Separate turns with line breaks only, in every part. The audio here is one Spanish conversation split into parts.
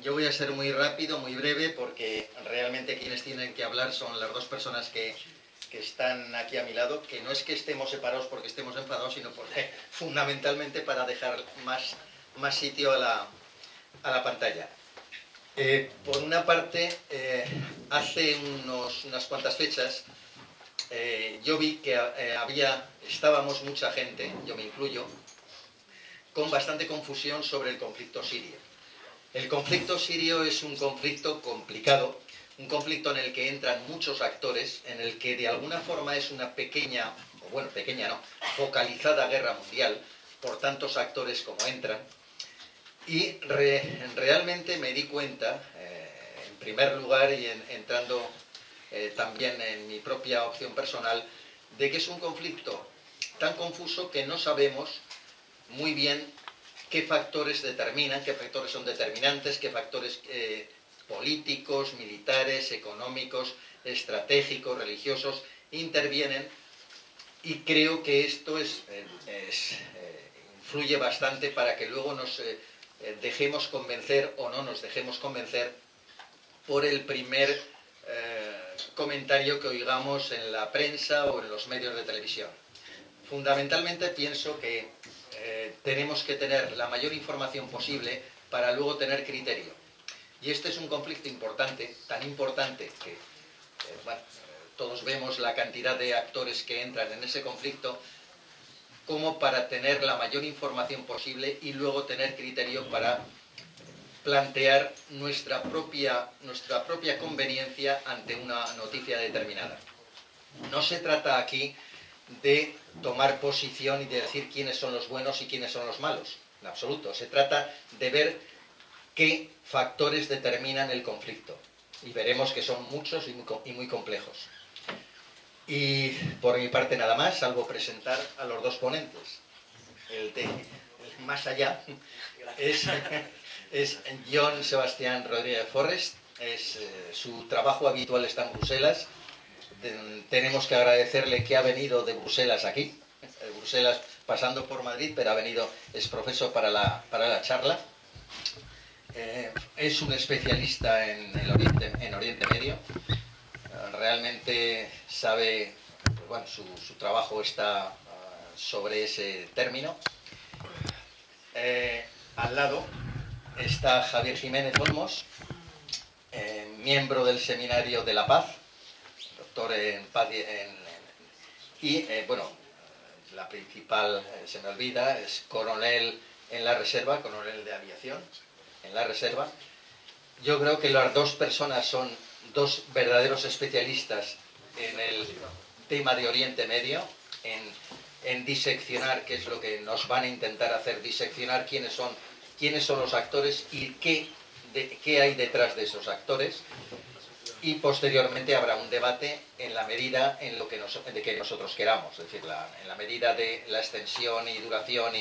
Yo voy a ser muy rápido, muy breve, porque realmente quienes tienen que hablar son las dos personas que están aquí a mi lado, que no es que estemos separados porque estemos enfadados, sino porque fundamentalmente para dejar más sitio a la pantalla. Por una parte, hace unas cuantas fechas, yo vi que estábamos mucha gente, yo me incluyo, con bastante confusión sobre el conflicto sirio. El conflicto sirio es un conflicto complicado, un conflicto en el que entran muchos actores, en el que de alguna forma es una pequeña, o bueno, pequeña no, focalizada guerra mundial, por tantos actores como entran. Y realmente me di cuenta, en primer lugar y entrando también en mi propia opción personal, de que es un conflicto tan confuso que no sabemos muy bien qué factores determinan, qué factores son determinantes, qué factores políticos, militares, económicos, estratégicos, religiosos intervienen, y creo que esto influye bastante para que luego nos dejemos convencer o no nos dejemos convencer por el primer comentario que oigamos en la prensa o en los medios de televisión. Fundamentalmente pienso que tenemos que tener la mayor información posible para luego tener criterio. Y este es un conflicto importante, tan importante que bueno, todos vemos la cantidad de actores que entran en ese conflicto, como para tener la mayor información posible y luego tener criterio para plantear nuestra propia conveniencia ante una noticia determinada. No se trata aquí de tomar posición y de decir quiénes son los buenos y quiénes son los malos, en absoluto. Se trata de ver qué factores determinan el conflicto, y veremos que son muchos y muy complejos. Y por mi parte nada más, salvo presentar a los dos ponentes. El más allá es John Sebastián Rodríguez Forrest. Su trabajo habitual está en Bruselas. Tenemos que agradecerle que ha venido de Bruselas aquí, Bruselas pasando por Madrid, pero es profesor para la charla. Es un especialista en Oriente Medio. Realmente sabe, pues bueno, su trabajo está sobre ese término. Al lado está Javier Jiménez Olmos, miembro del Seminario de la Paz, doctor en paz y bueno, la principal, se me olvida, es coronel en la reserva, coronel de aviación en la reserva. Yo creo que las dos personas son dos verdaderos especialistas en el tema de Oriente Medio, en diseccionar, que es lo que nos van a intentar hacer, diseccionar quiénes son los actores y qué hay detrás de esos actores. Y posteriormente habrá un debate en la medida de que nosotros queramos, es decir, en la medida de la extensión y duración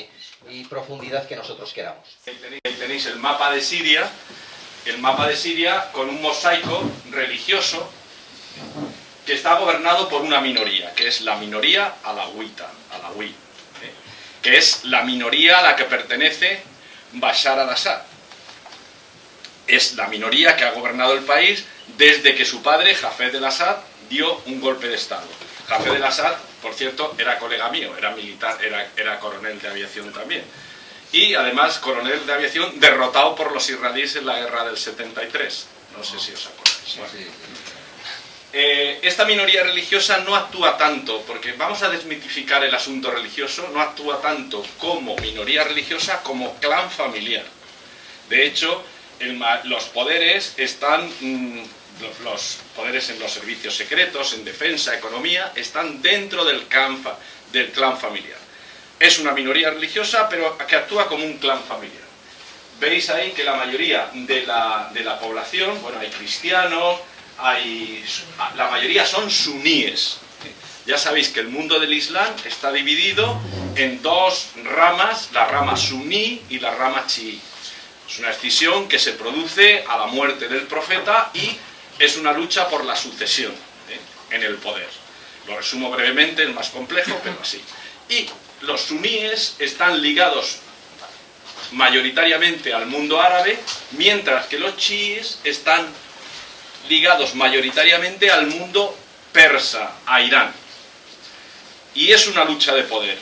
y profundidad que nosotros queramos.
Ahí tenéis el mapa de Siria con un mosaico religioso que está gobernado por una minoría, que es la minoría alawí, que es la minoría a la que pertenece Bashar al-Assad. Es la minoría que ha gobernado el país desde que su padre, Hafez al-Assad, dio un golpe de Estado. Hafez al-Assad, por cierto, era colega mío, era militar, era coronel de aviación también. Y además coronel de aviación derrotado por los israelíes en la guerra del 73. No sé si os acordáis. Bueno. Esta minoría religiosa no actúa tanto, porque vamos a desmitificar el asunto religioso, no actúa tanto como minoría religiosa como clan familiar. De hecho, los poderes están, los poderes en los servicios secretos, en defensa, economía, están dentro del clan familiar. Es una minoría religiosa, pero que actúa como un clan familiar. Veis ahí que la mayoría de la población, bueno, hay cristianos, la mayoría son suníes. Ya sabéis que el mundo del Islam está dividido en dos ramas, la rama suní y la rama chií. Es una escisión que se produce a la muerte del profeta y es una lucha por la sucesión en el poder. Lo resumo brevemente, es más complejo, pero así. Y los suníes están ligados mayoritariamente al mundo árabe, mientras que los chiíes están ligados mayoritariamente al mundo persa, a Irán. Y es una lucha de poder,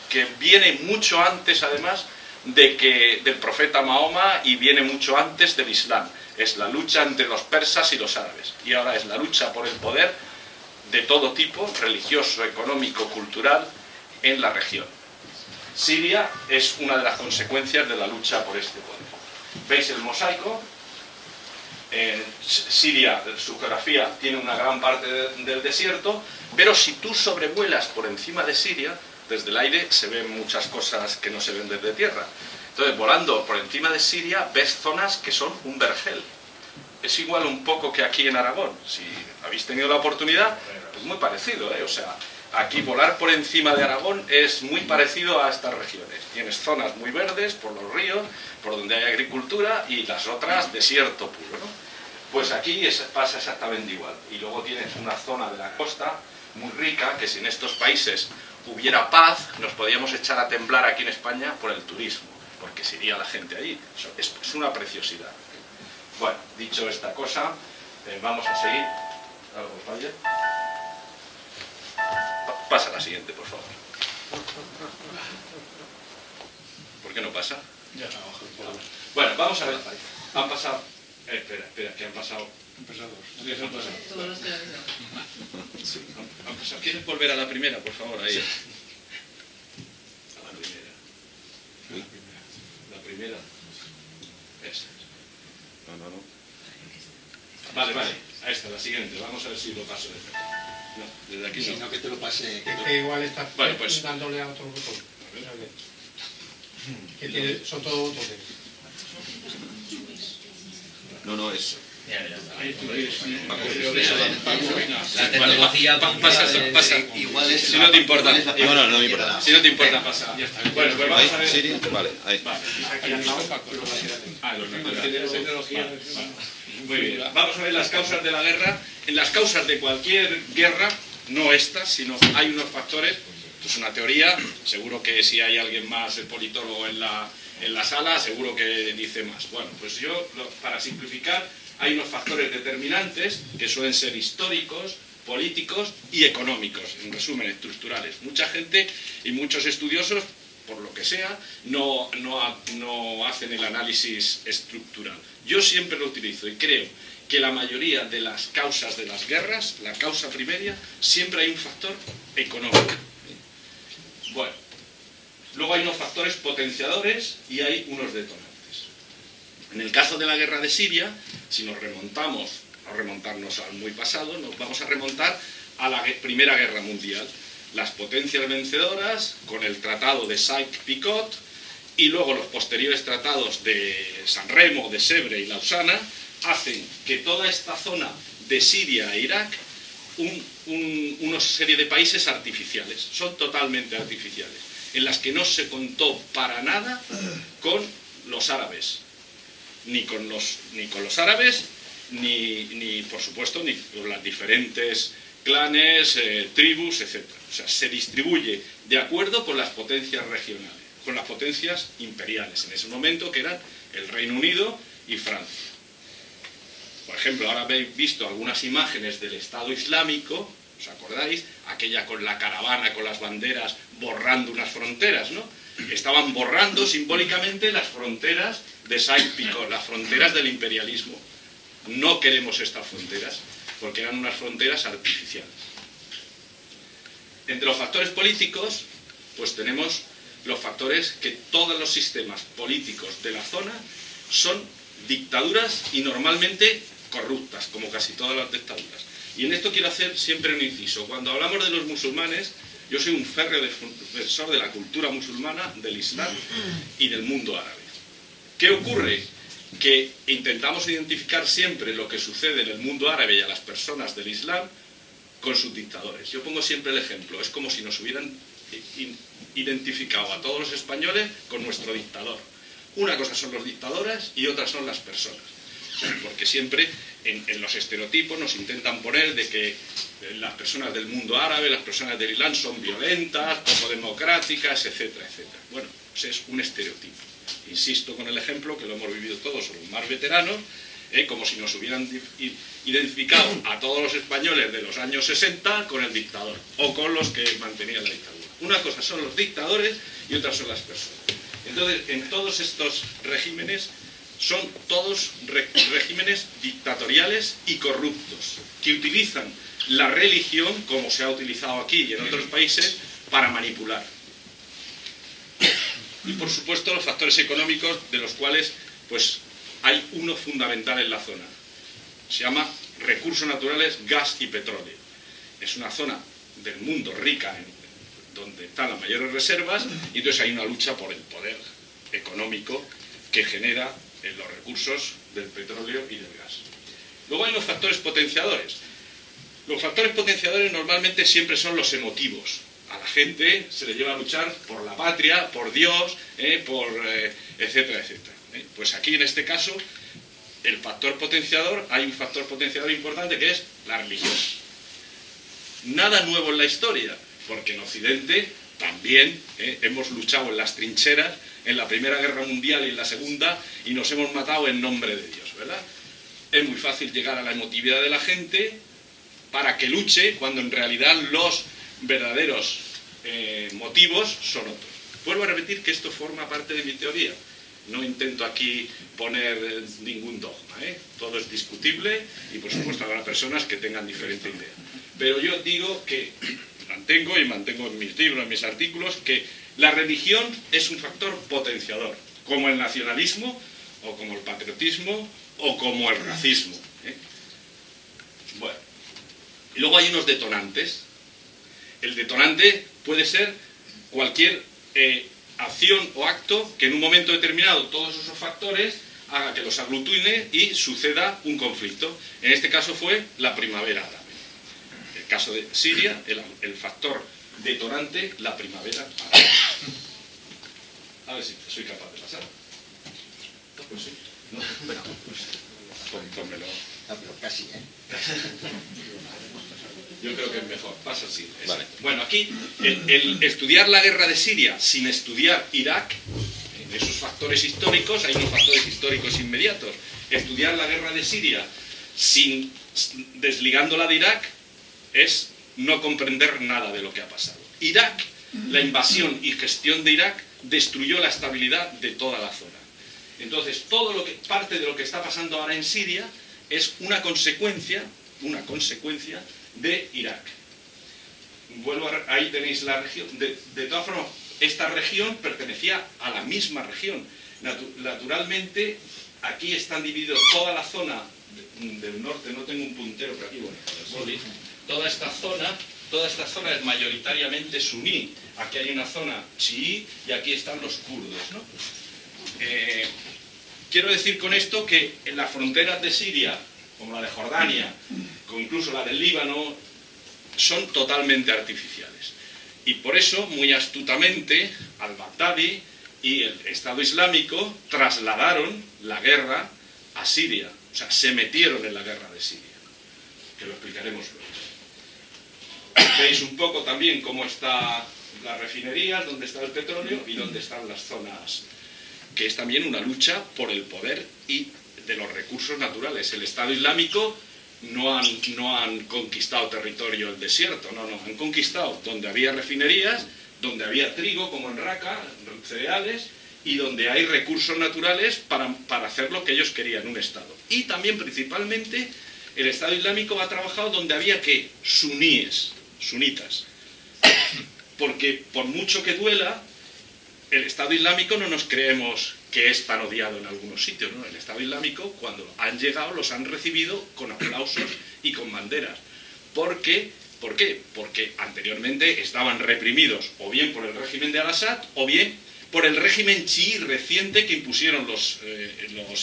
que viene mucho antes, además, del profeta Mahoma, y viene mucho antes del Islam. Es la lucha entre los persas y los árabes. Y ahora es la lucha por el poder de todo tipo, religioso, económico, cultural, en la región. Siria es una de las consecuencias de la lucha por este poder. ¿Veis el mosaico? Siria, su geografía, tiene una gran parte del desierto, pero si tú sobrevuelas por encima de Siria, desde el aire se ven muchas cosas que no se ven desde tierra. Entonces, volando por encima de Siria, ves zonas que son un vergel. Es igual un poco que aquí en Aragón. Si habéis tenido la oportunidad, es muy parecido, ¿eh? O sea, aquí volar por encima de Aragón es muy parecido a estas regiones. Tienes zonas muy verdes por los ríos, por donde hay agricultura, y las otras desierto puro, ¿no? Pues aquí pasa exactamente igual. Y luego tienes una zona de la costa muy rica, que si en estos países hubiera paz, nos podíamos echar a temblar aquí en España por el turismo, porque se iría la gente allí. Es una preciosidad. Bueno, dicho esta cosa, vamos a seguir. ¿Algo falla? Pasa la siguiente, por favor. ¿Por qué no pasa?
Ya trabajo.
Bueno, vamos a ver. Han pasado... Espera, que han pasado...
Han pasado dos.
Sí, han pasado.
Todos los que
Sí, han pasado. ¿Quieres volver a la primera, por favor? Ahí.
Sí.
A la primera. La primera. Esta.
No.
Vale. A esta, la siguiente. Vamos a ver si lo paso desde aquí. No, desde aquí
Si
no.
no, que te lo pase.
Es que igual está
Vale, pues.
dándole a otro botón. Que tiene, son todos botones.
No, es...
La tecnología
Pasa.
Igual es
Si no te importa.
No me importa.
Si no te importa, pasa. Bueno, pues vamos a ver.
¿Siria? Vale, ahí.
Vale.
Aquí al lado,
Los naturales. Muy bien. Vamos a ver las causas de la guerra. En las causas de cualquier guerra, no estas, sino hay unos factores. Esto es una teoría. Seguro que si hay alguien más, el politólogo en la sala, seguro que dice más. Bueno, pues yo, para simplificar, hay unos factores determinantes que suelen ser históricos, políticos y económicos, en resumen, estructurales. Mucha gente y muchos estudiosos, por lo que sea, no hacen el análisis estructural. Yo siempre lo utilizo y creo que la mayoría de las causas de las guerras, la causa primaria, siempre hay un factor económico. Bueno, luego hay unos factores potenciadores y hay unos detonantes. En el caso de la guerra de Siria, si nos remontamos, no remontarnos al muy pasado, nos vamos a remontar a la Primera Guerra Mundial. Las potencias vencedoras, con el tratado de Sykes-Picot, y luego los posteriores tratados de San Remo, de Sèvres y Lausana, hacen que toda esta zona de Siria e Irak, una serie de países artificiales, son totalmente artificiales, en las que no se contó para nada con los árabes, ni con los árabes, ni por supuesto, ni con las diferentes clanes, tribus, etc. O sea, se distribuye de acuerdo con las potencias regionales, con las potencias imperiales, en ese momento que eran el Reino Unido y Francia. Por ejemplo, ahora habéis visto algunas imágenes del Estado Islámico, ¿os acordáis? Aquella con la caravana, con las banderas, borrando unas fronteras, ¿no? Estaban borrando simbólicamente las fronteras de Sykes-Picot, las fronteras del imperialismo. No queremos estas fronteras, porque eran unas fronteras artificiales. Entre los factores políticos, pues tenemos los factores que todos los sistemas políticos de la zona son dictaduras y normalmente corruptas, como casi todas las dictaduras. Y en esto quiero hacer siempre un inciso. Cuando hablamos de los musulmanes, yo soy un férreo defensor de la cultura musulmana, del Islam y del mundo árabe. ¿Qué ocurre? Que intentamos identificar siempre lo que sucede en el mundo árabe y a las personas del Islam con sus dictadores. Yo pongo siempre el ejemplo, es como si nos hubieran identificado a todos los españoles con nuestro dictador. Una cosa son los dictadores y otra son las personas. Porque siempre en los estereotipos nos intentan poner de que las personas del mundo árabe, las personas del Islam son violentas, poco democráticas, etcétera, etcétera. Bueno, pues es un estereotipo. Insisto con el ejemplo que lo hemos vivido todos, son los más veteranos, como si nos hubieran identificado a todos los españoles de los años 60 con el dictador, o con los que mantenían la dictadura. Una cosa son los dictadores y otra son las personas. Entonces, en todos estos regímenes, son todos regímenes dictatoriales y corruptos, que utilizan la religión, como se ha utilizado aquí y en otros países, para manipular. Y por supuesto los factores económicos, de los cuales pues hay uno fundamental en la zona. Se llama recursos naturales, gas y petróleo. Es una zona del mundo rica, donde están las mayores reservas, y entonces hay una lucha por el poder económico que genera los recursos del petróleo y del gas. Luego hay los factores potenciadores. Los factores potenciadores normalmente siempre son los emotivos. A la gente se le lleva a luchar por la patria, por Dios, etcétera, etcétera. Pues aquí en este caso, el factor potenciador, hay un factor potenciador importante que es la religión. Nada nuevo en la historia, porque en Occidente también hemos luchado en las trincheras, en la Primera Guerra Mundial y en la Segunda, y nos hemos matado en nombre de Dios, ¿verdad? Es muy fácil llegar a la emotividad de la gente para que luche, cuando en realidad los verdaderos motivos son otros. Vuelvo a repetir que esto forma parte de mi teoría. No intento aquí poner ningún dogma, todo es discutible y por supuesto habrá personas que tengan diferente idea. Pero yo digo que mantengo en mis libros, en mis artículos, que la religión es un factor potenciador, como el nacionalismo, o como el patriotismo, o como el racismo. Bueno, y luego hay unos detonantes. El detonante puede ser cualquier acción o acto que en un momento determinado todos esos factores haga que los aglutine y suceda un conflicto. En este caso fue la primavera árabe. En el caso de Siria, el factor detonante, la primavera árabe. A ver si soy capaz de pasar. Pues sí.
No, bueno, pues,
Tómelo.
no, pero casi,
Yo creo que es mejor, pasa así.
Vale.
Bueno, aquí el estudiar la guerra de Siria sin estudiar Irak, en esos factores históricos, hay unos factores históricos inmediatos. Estudiar la guerra de Siria sin desligándola de Irak es no comprender nada de lo que ha pasado. Irak, la invasión y gestión de Irak destruyó la estabilidad de toda la zona. Entonces, parte de lo que está pasando ahora en Siria es una consecuencia de Irak. Ahí tenéis la región. De todas formas, esta región pertenecía a la misma región. Naturalmente, aquí están divididos toda la zona del norte, no tengo un puntero, pero aquí, bueno, toda esta zona es mayoritariamente suní. Aquí hay una zona chií y aquí están los kurdos, ¿no? Quiero decir con esto que en las fronteras de Siria, como la de Jordania, o incluso la del Líbano, son totalmente artificiales. Y por eso, muy astutamente, al-Baghdadi y el Estado Islámico trasladaron la guerra a Siria. O sea, se metieron en la guerra de Siria, que lo explicaremos luego. Veis un poco también cómo están las refinerías, dónde está el petróleo y dónde están las zonas, que es también una lucha por el poder y de los recursos naturales. El Estado Islámico no han conquistado territorio el desierto, no, han conquistado donde había refinerías, donde había trigo, como en Raqqa, cereales, y donde hay recursos naturales para hacer lo que ellos querían, un Estado. Y también, principalmente, el Estado Islámico ha trabajado donde había, ¿qué? Sunitas. Porque por mucho que duela, el Estado Islámico no nos creemos que es tan odiado en algunos sitios, ¿no? El Estado Islámico, cuando han llegado, los han recibido con aplausos y con banderas. ¿Por qué? Porque anteriormente estaban reprimidos o bien por el régimen de Al-Assad o bien por el régimen chií reciente que impusieron los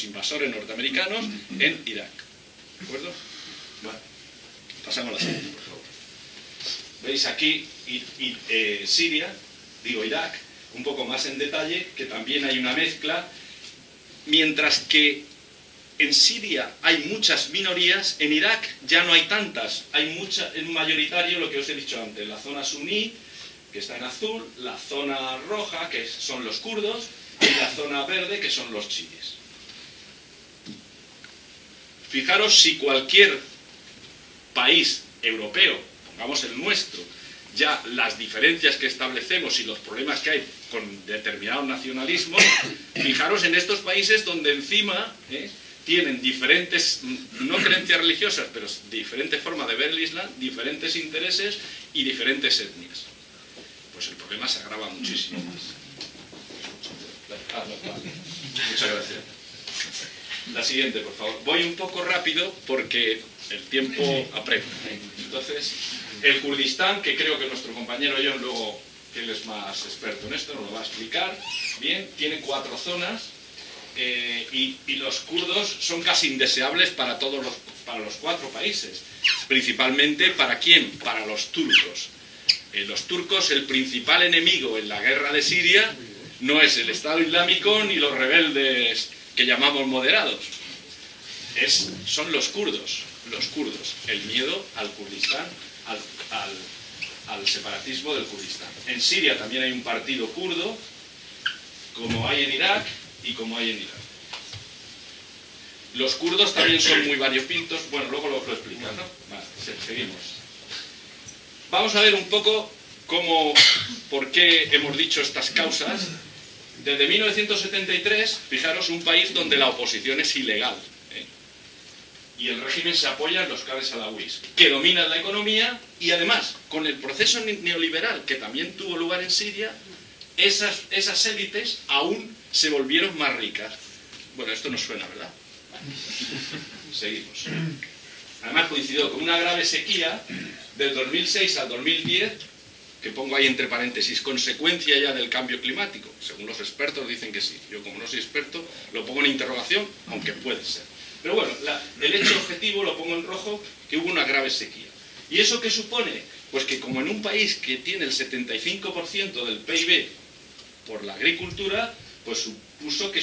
invasores norteamericanos en Irak. ¿De acuerdo? Bueno, pasamos a la siguiente, por favor. Veis aquí Siria, digo Irak, un poco más en detalle, que también hay una mezcla. Mientras que en Siria hay muchas minorías, en Irak ya no hay tantas. Hay un mayoritario, lo que os he dicho antes, la zona suní, que está en azul, la zona roja, que son los kurdos, y la zona verde, que son los chiíes. Fijaros si cualquier país europeo, pongamos el nuestro, ya las diferencias que establecemos y los problemas que hay con determinados nacionalismos, fijaros en estos países donde encima tienen diferentes, no creencias religiosas, pero diferentes formas de ver el Islam, diferentes intereses y diferentes etnias. Pues el problema se agrava muchísimo más. Muchas gracias. La siguiente, por favor. Voy un poco rápido porque el tiempo apremia. Entonces, el Kurdistán, que creo que nuestro compañero John, luego, que él es más experto en esto, nos lo va a explicar. Bien, tiene 4 zonas y los kurdos son casi indeseables para los 4 países. Principalmente, ¿para quién? Para los turcos. Los turcos, el principal enemigo en la guerra de Siria no es el Estado Islámico ni los rebeldes que llamamos moderados. Son los kurdos. Los kurdos. El miedo al Kurdistán, al separatismo del Kurdistán. En Siria también hay un partido kurdo, como hay en Irak y como hay en Irán. Los kurdos también son muy variopintos. Bueno, luego lo explican, ¿no? Vale, seguimos. Vamos a ver un poco por qué hemos dicho estas causas. Desde 1973, fijaros, un país donde la oposición es ilegal, y el régimen se apoya en los clanes alawíes, que dominan la economía, y además, con el proceso neoliberal que también tuvo lugar en Siria, esas élites aún se volvieron más ricas. Bueno, esto nos suena, ¿verdad? Seguimos. Además coincidió con una grave sequía del 2006 al 2010, que pongo ahí entre paréntesis, consecuencia ya del cambio climático. Según los expertos dicen que sí. Yo, como no soy experto, lo pongo en interrogación, aunque puede ser. Pero bueno, el hecho objetivo lo pongo en rojo, que hubo una grave sequía. ¿Y eso qué supone? Pues que como en un país que tiene el 75% del PIB por la agricultura, pues supuso que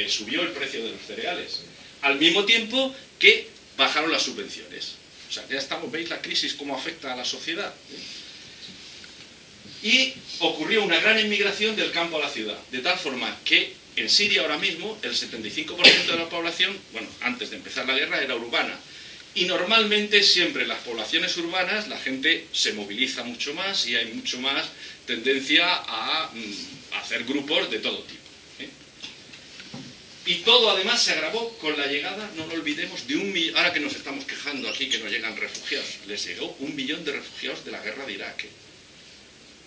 subió el precio de los cereales. Al mismo tiempo que bajaron las subvenciones. O sea, ya veis la crisis cómo afecta a la sociedad. Y ocurrió una gran inmigración del campo a la ciudad, de tal forma que en Siria ahora mismo el 75% de la población, bueno, antes de empezar la guerra, era urbana. Y normalmente siempre en las poblaciones urbanas la gente se moviliza mucho más y hay mucho más tendencia a hacer grupos de todo tipo. Y todo además se agravó con la llegada, no lo olvidemos, de 1 millón, ahora que nos estamos quejando aquí que nos llegan refugiados, les llegó 1 millón de refugiados de la guerra de Irak.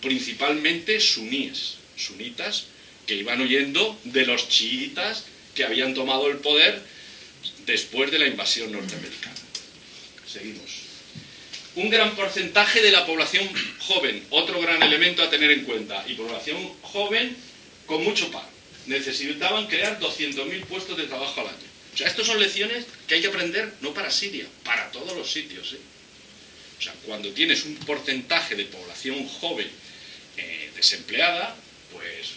Principalmente sunitas, que iban huyendo de los chiitas que habían tomado el poder después de la invasión norteamericana. Seguimos. Un gran porcentaje de la población joven, otro gran elemento a tener en cuenta, y población joven con mucho paro. Necesitaban crear 200.000 puestos de trabajo al año. O sea, estas son lecciones que hay que aprender no para Siria, para todos los sitios. O sea, cuando tienes un porcentaje de población joven desempleada, pues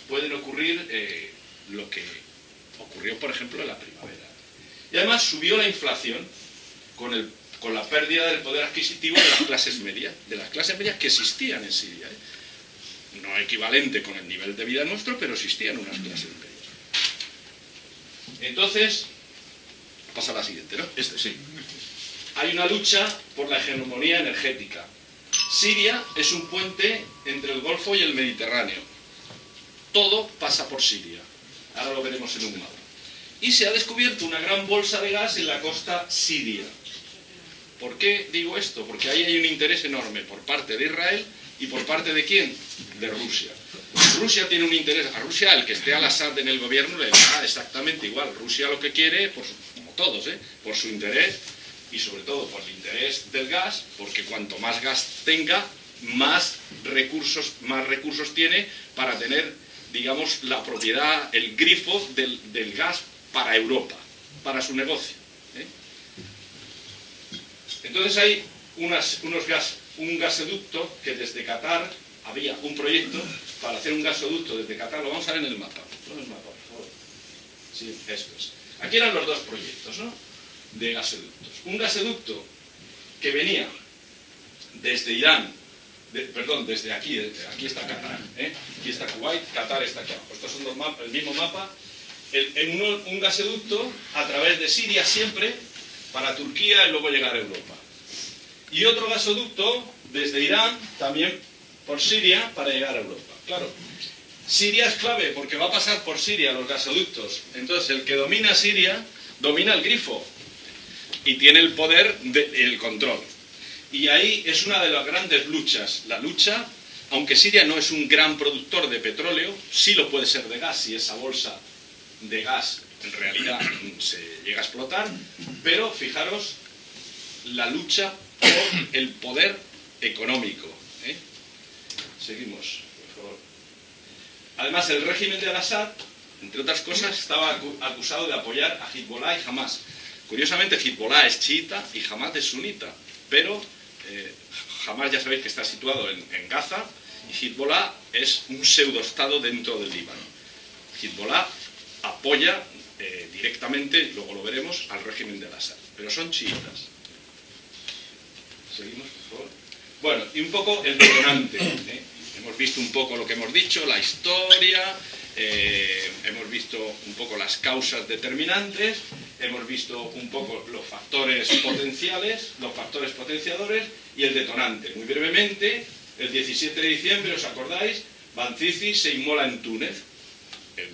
pueden ocurrir lo que ocurrió, por ejemplo, en la primavera. Y además subió la inflación con la pérdida del poder adquisitivo de las clases medias que existían en Siria. No equivalente con el nivel de vida nuestro, pero existían unas clases medias. Entonces, pasa a la siguiente, ¿no?
Sí.
Hay una lucha por la hegemonía energética. Siria es un puente entre el Golfo y el Mediterráneo. Todo pasa por Siria. Ahora lo veremos en un mapa. Y se ha descubierto una gran bolsa de gas en la costa siria. ¿Por qué digo esto? Porque ahí hay un interés enorme por parte de Israel y por parte de ¿quién? De Rusia. Rusia tiene un interés. A Rusia, el que esté al-Assad en el gobierno, le da exactamente igual. Rusia lo que quiere, como todos, por su interés y sobre todo por el interés del gas, porque cuanto más gas tenga, más recursos tiene para tener, digamos, la propiedad, el grifo del gas para Europa, para su negocio. Entonces hay un gasoducto que desde Qatar, había un proyecto para hacer un gasoducto desde Qatar, lo vamos a ver en el mapa. Por favor. Sí, esto es. Aquí eran los dos proyectos, ¿no? De gasoductos. Un gasoducto que venía desde Irán perdón, desde aquí está Qatar, aquí está Kuwait, Qatar está aquí abajo. Estos son dos mapas, el mismo mapa. Un gasoducto a través de Siria siempre para Turquía y luego llegar a Europa. Y otro gasoducto desde Irán también por Siria para llegar a Europa. Claro, Siria es clave porque va a pasar por Siria los gasoductos. Entonces el que domina Siria domina el grifo y tiene el poder del control. Y ahí es una de las grandes luchas. La lucha, aunque Siria no es un gran productor de petróleo, sí lo puede ser de gas si esa bolsa de gas en realidad se llega a explotar, pero fijaros la lucha por el poder económico. Seguimos, por favor. Además, el régimen de Al-Assad, entre otras cosas, estaba acusado de apoyar a Hezbollah y Hamas. Curiosamente, Hezbollah es chiita y Hamas es sunita, pero Hamas ya sabéis que está situado en Gaza y Hezbollah es un pseudoestado dentro del Líbano. Hezbollah apoya directamente, luego lo veremos, al régimen de Al-Assad, pero son chiitas. Seguimos, por favor. Bueno, y un poco el detonante. Hemos visto un poco lo que hemos dicho, la historia, hemos visto un poco las causas determinantes, hemos visto un poco los factores potenciales, los factores potenciadores y el detonante. Muy brevemente, el 17 de diciembre, ¿os acordáis? Banzizi se inmola en Túnez. El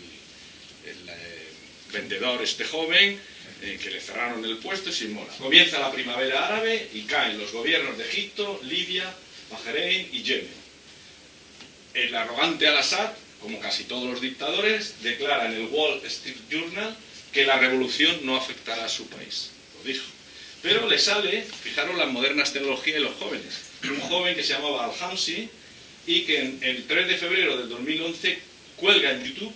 vendedor joven que le cerraron el puesto y se inmola. Comienza la primavera árabe y caen los gobiernos de Egipto, Libia, Bahrein y Yemen. El arrogante Al-Assad, como casi todos los dictadores, declara en el Wall Street Journal que la revolución no afectará a su país. Lo dijo. Pero le sale, fijaros las modernas tecnologías y los jóvenes. Un joven que se llamaba Al-Hamsi y que el 3 de febrero del 2011 cuelga en YouTube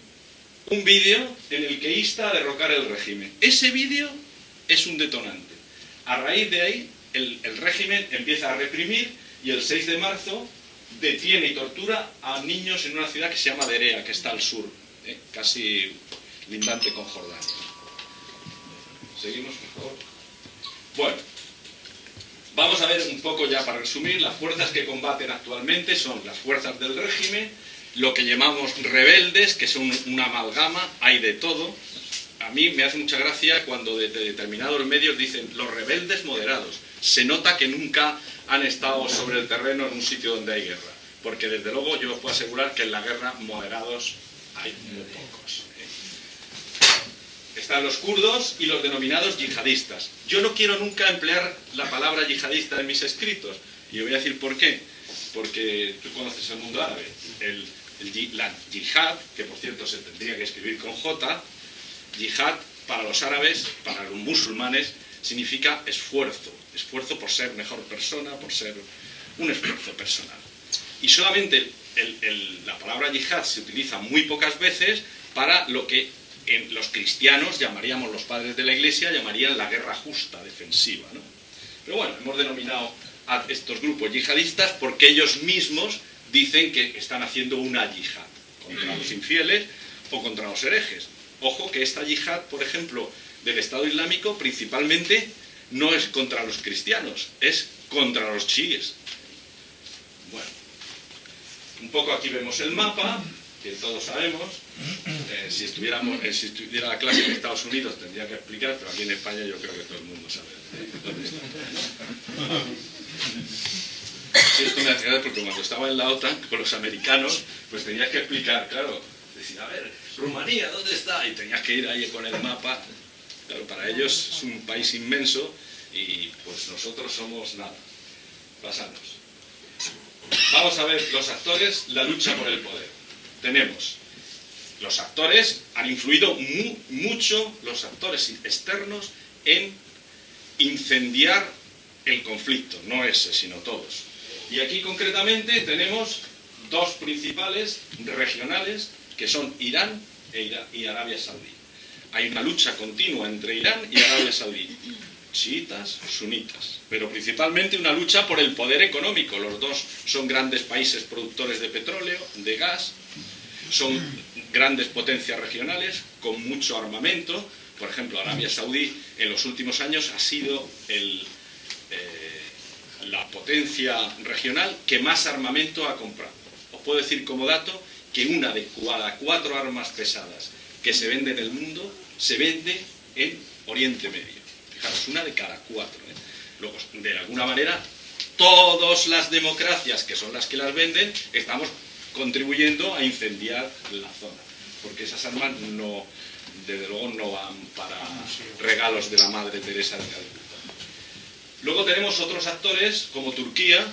un vídeo en el que insta a derrocar el régimen. Ese vídeo es un detonante. A raíz de ahí, el régimen empieza a reprimir y el 6 de marzo detiene y tortura a niños en una ciudad que se llama Derea, que está al sur, casi lindante con Jordania. Seguimos, por favor. Bueno, vamos a ver un poco ya para resumir. Las fuerzas que combaten actualmente son las fuerzas del régimen, lo que llamamos rebeldes, que son una amalgama, hay de todo. A mí me hace mucha gracia cuando de determinados medios dicen los rebeldes moderados. Se nota que nunca han estado sobre el terreno en un sitio donde hay guerra, porque desde luego yo os puedo asegurar que en la guerra moderados hay muy pocos. Están los kurdos y los denominados yihadistas. Yo no quiero nunca emplear la palabra yihadista en mis escritos, y os voy a decir por qué. Porque tú conoces el mundo árabe. La yihad, que por cierto se tendría que escribir con J, yihad para los árabes, para los musulmanes, significa esfuerzo. Esfuerzo por ser mejor persona, por ser un esfuerzo personal. Y solamente la palabra yihad se utiliza muy pocas veces para lo que los cristianos llamaríamos, los padres de la Iglesia, llamarían la guerra justa, defensiva, ¿no? Pero bueno, hemos denominado a estos grupos yihadistas porque ellos mismos dicen que están haciendo una yihad contra los infieles o contra los herejes. Ojo que esta yihad, por ejemplo, del Estado Islámico, principalmente no es contra los cristianos, es contra los chiíes. Bueno, un poco aquí vemos el mapa, que todos sabemos. Si estuviera la clase en Estados Unidos tendría que explicar, pero aquí en España yo creo que todo el mundo sabe dónde está. Sí, esto me hace gracia porque cuando estaba en la OTAN con los americanos, pues tenías que explicar, claro, decir, a ver, Rumanía, ¿dónde está? Y tenías que ir ahí con el mapa. Claro, para ellos es un país inmenso y pues nosotros somos nada. Pasamos. Vamos a ver los actores, la lucha por el poder. Tenemos, los actores han influido mucho, los actores externos, en incendiar el conflicto, no ese, sino todos. Y aquí concretamente tenemos dos principales regionales, que son Irán y Arabia Saudí. Hay una lucha continua entre Irán y Arabia Saudí, chiitas, sunitas, pero principalmente una lucha por el poder económico. Los dos son grandes países productores de petróleo, de gas, son grandes potencias regionales con mucho armamento. Por ejemplo, Arabia Saudí en los últimos años ha sido la potencia regional que más armamento ha comprado. Os puedo decir como dato que una de cada 4 armas pesadas que se vende en el mundo se vende en Oriente Medio. Fijaros, una de cada 4. Luego, de alguna manera, todas las democracias, que son las que las venden, estamos contribuyendo a incendiar la zona. Porque esas armas no, desde luego, no van para regalos de la Madre Teresa de Calcuta. Luego tenemos otros actores, como Turquía.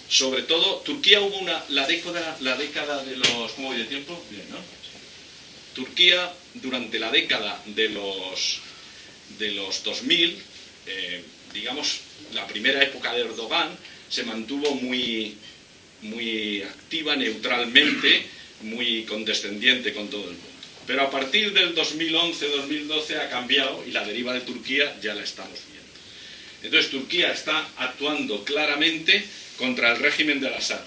Sobre todo, Turquía hubo la década de los... ¿Cómo voy de tiempo? Bien, ¿no? Turquía, durante la década de los 2000, digamos, la primera época de Erdogan, se mantuvo muy activa, neutralmente, muy condescendiente con todo el mundo. Pero a partir del 2011-2012 ha cambiado y la deriva de Turquía ya la estamos viendo. Entonces Turquía está actuando claramente contra el régimen de Al-Assad,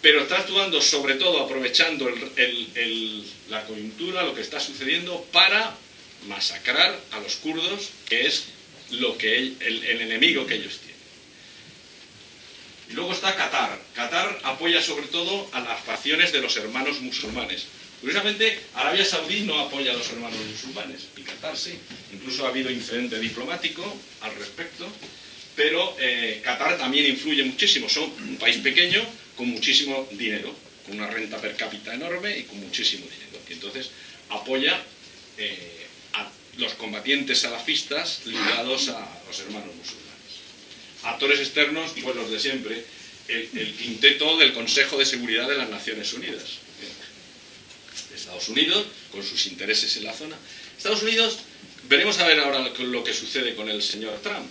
pero está actuando sobre todo aprovechando la coyuntura, lo que está sucediendo, para masacrar a los kurdos, que es el enemigo que ellos tienen. Y luego está Qatar. Qatar apoya sobre todo a las facciones de los hermanos musulmanes. Curiosamente, Arabia Saudí no apoya a los hermanos musulmanes, y Qatar sí. Incluso ha habido incidente diplomático al respecto, pero Qatar también influye muchísimo. Son un país pequeño con muchísimo dinero, con una renta per cápita enorme y con muchísimo dinero. Y entonces apoya a los combatientes salafistas ligados a los hermanos musulmanes. Actores externos, pues los de siempre, el quinteto del Consejo de Seguridad de las Naciones Unidas. Estados Unidos, con sus intereses en la zona. Estados Unidos, veremos a ver ahora lo que sucede con el señor Trump.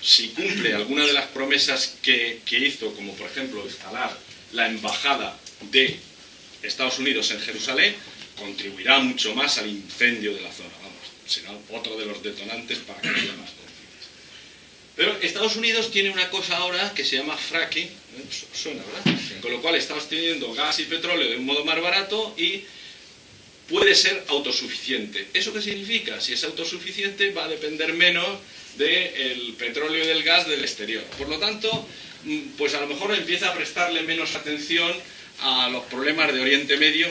Si cumple alguna de las promesas que hizo, como por ejemplo instalar la embajada de Estados Unidos en Jerusalén, contribuirá mucho más al incendio de la zona. Vamos, será otro de los detonantes para que haya más conflictos. Pero Estados Unidos tiene una cosa ahora que se llama fracking, suena, ¿verdad? Sí. Con lo cual estamos teniendo gas y petróleo de un modo más barato y puede ser autosuficiente. ¿Eso qué significa? Si es autosuficiente va a depender menos del petróleo y del gas del exterior. Por lo tanto, pues a lo mejor empieza a prestarle menos atención a los problemas de Oriente Medio.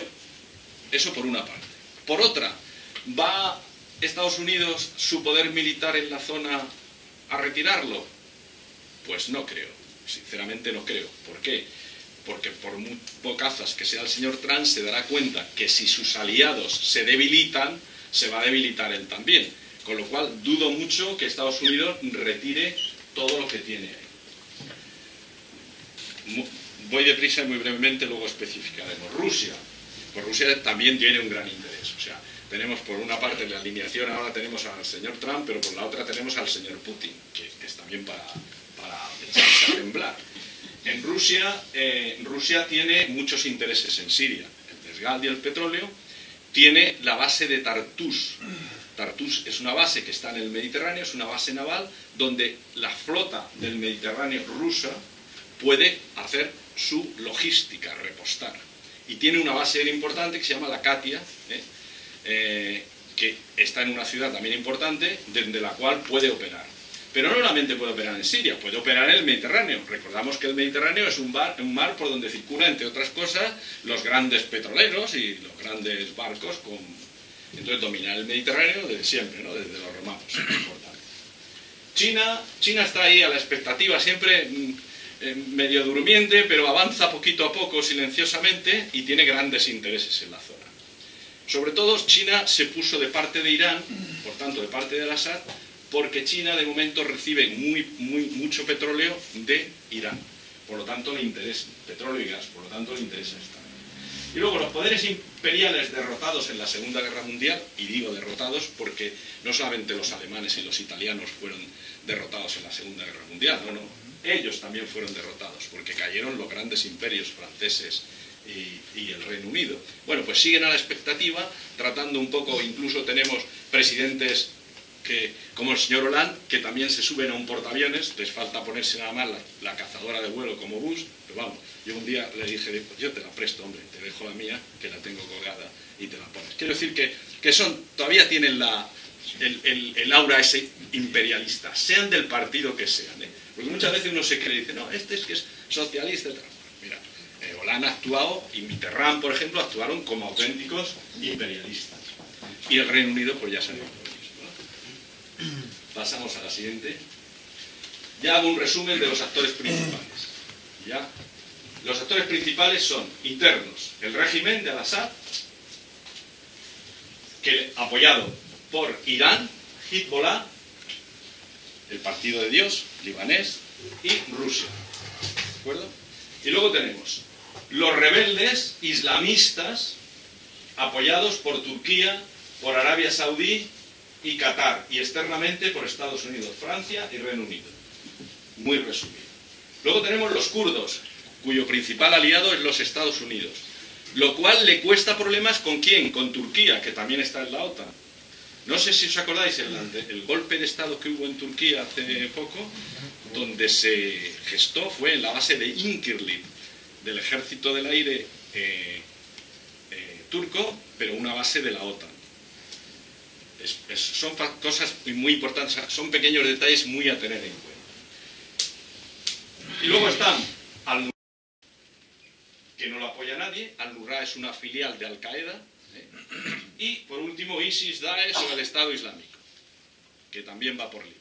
Eso por una parte. Por otra, ¿va Estados Unidos su poder militar en la zona a retirarlo? Pues no creo. Sinceramente no creo. ¿Por qué? Porque por muy bocazas que sea el señor Trump, se dará cuenta que si sus aliados se debilitan, se va a debilitar él también. Con lo cual dudo mucho que Estados Unidos retire todo lo que tiene ahí. Voy deprisa y muy brevemente, luego especificaremos. Rusia. Pues Rusia también tiene un gran interés. O sea, tenemos por una parte la alineación, ahora tenemos al señor Trump, pero por la otra tenemos al señor Putin, que es también para echarse a temblar. En Rusia tiene muchos intereses en Siria. El desgal y el petróleo. Tiene la base de Tartus. Tartus es una base que está en el Mediterráneo, es una base naval donde la flota del Mediterráneo rusa puede hacer su logística, repostar. Y tiene una base aérea importante que se llama la Katia, que está en una ciudad también importante, desde la cual puede operar. Pero no solamente puede operar en Siria, puede operar en el Mediterráneo. Recordamos que el Mediterráneo es un mar por donde circulan, entre otras cosas, los grandes petroleros y los grandes barcos. Entonces dominar el Mediterráneo desde siempre, ¿no? Desde los romanos. Es importante. China está ahí a la expectativa, siempre medio durmiente, pero avanza poquito a poco, silenciosamente, y tiene grandes intereses en la zona. Sobre todo, China se puso de parte de Irán, por tanto de parte de Al-Assad, porque China de momento recibe mucho petróleo de Irán. Por lo tanto le interesa, petróleo y gas, por lo tanto le interesa esta. Y luego los poderes imperiales derrotados en la Segunda Guerra Mundial, y digo derrotados porque no solamente los alemanes y los italianos fueron derrotados en la Segunda Guerra Mundial, no, ellos también fueron derrotados porque cayeron los grandes imperios franceses y el Reino Unido. Bueno, pues siguen a la expectativa, tratando un poco, incluso tenemos presidentes que, como el señor Hollande, que también se suben a un portaaviones, les falta ponerse nada más la cazadora de vuelo como Bush, pero vamos, yo un día le dije, pues yo te la presto, hombre, te dejo la mía, que la tengo colgada y te la pones. Quiero decir que todavía tienen el aura ese imperialista, sean del partido que sean, ¿eh? Porque muchas veces uno se cree y dice, no, este es que es socialista, etc. Mira, Hollande ha actuado, y Mitterrand, por ejemplo, actuaron como auténticos imperialistas. Y el Reino Unido, pues ya salió por lo mismo, ¿no? Pasamos a la siguiente. Ya hago un resumen de los actores principales. ¿Ya? Los actores principales son internos. El régimen de Al-Assad, que apoyado por Irán, Hezbollah, el Partido de Dios, libanés, y Rusia. ¿De acuerdo? Y luego tenemos los rebeldes islamistas apoyados por Turquía, por Arabia Saudí y Qatar, y externamente por Estados Unidos, Francia y Reino Unido. Muy resumido. Luego tenemos los kurdos, cuyo principal aliado es los Estados Unidos, lo cual le cuesta problemas ¿con quién? Con Turquía, que también está en la OTAN. No sé si os acordáis el golpe de Estado que hubo en Turquía hace poco, donde se gestó, fue en la base de Incirlik, del ejército del aire turco, pero una base de la OTAN. Son cosas muy importantes, son pequeños detalles muy a tener en cuenta. Y luego están Al-Nusra, que no lo apoya nadie. Al-Nusra es una filial de Al-Qaeda. Y por último ISIS, Daesh o el Estado Islámico, que también va por libre.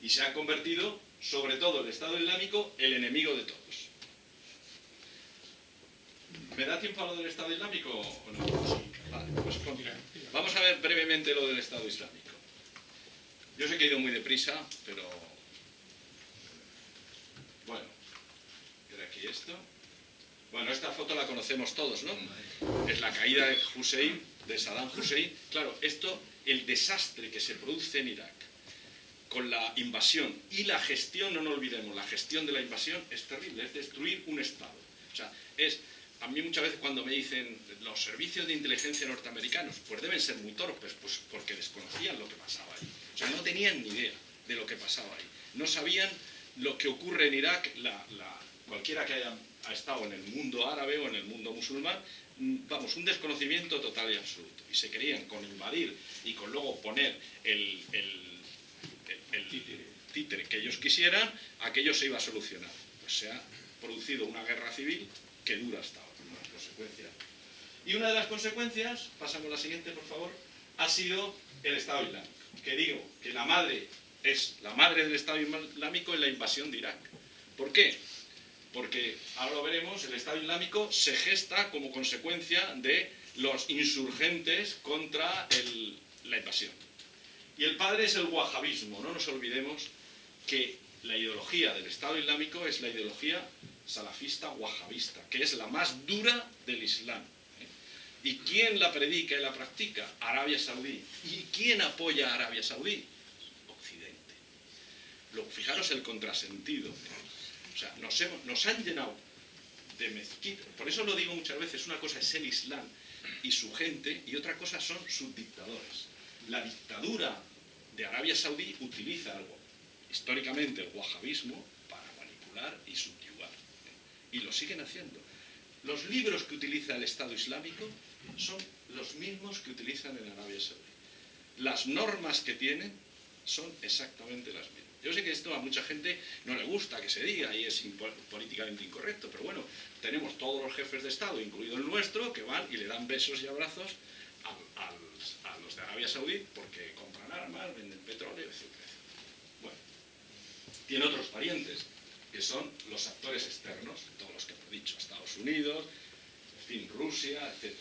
Y se ha convertido, sobre todo el Estado Islámico, el enemigo de todos. ¿Me da tiempo a lo del Estado Islámico o no? Sí. Vale, pues vamos a ver brevemente lo del Estado Islámico. Yo sé que he ido muy deprisa, pero... Bueno, queda aquí esto. Bueno, esta foto la conocemos todos, ¿no? Es la caída de Hussein, de Saddam Hussein. Claro, esto, el desastre que se produce en Irak con la invasión y la gestión, no nos olvidemos, la gestión de la invasión es terrible, es destruir un Estado. O sea, a mí muchas veces cuando me dicen los servicios de inteligencia norteamericanos, pues deben ser muy torpes, pues porque desconocían lo que pasaba ahí. O sea, no tenían ni idea de lo que pasaba ahí. No sabían lo que ocurre en Irak, cualquiera que haya estado en el mundo árabe o en el mundo musulmán, vamos, un desconocimiento total y absoluto. Y se creían con invadir y con luego poner el títere que ellos quisieran, aquello se iba a solucionar. Pues se ha producido una guerra civil que dura hasta ahora, las consecuencias. Y una de las consecuencias, pasamos a la siguiente por favor, ha sido el Estado Islámico. Que digo que la madre del Estado Islámico en la invasión de Irak. ¿Por qué? Porque, ahora lo veremos, el Estado Islámico se gesta como consecuencia de los insurgentes contra la invasión. Y el padre es el wahabismo. No nos olvidemos que la ideología del Estado Islámico es la ideología salafista wahabista, que es la más dura del Islam. ¿Y quién la predica y la practica? Arabia Saudí. ¿Y quién apoya a Arabia Saudí? Occidente. Fijaros el contrasentido. O sea, nos han llenado de mezquitas. Por eso lo digo muchas veces, una cosa es el Islam y su gente, y otra cosa son sus dictadores. La dictadura de Arabia Saudí utiliza históricamente el wahabismo para manipular y subyugar. Y lo siguen haciendo. Los libros que utiliza el Estado Islámico son los mismos que utilizan en Arabia Saudí. Las normas que tienen son exactamente las mismas. Yo sé que esto a mucha gente no le gusta que se diga y es políticamente incorrecto, pero bueno, tenemos todos los jefes de Estado, incluido el nuestro, que van y le dan besos y abrazos a los de Arabia Saudí porque compran armas, venden petróleo, etc. Bueno, tiene otros parientes, que son los actores externos, todos los que hemos dicho, Estados Unidos, en fin, Rusia, etc.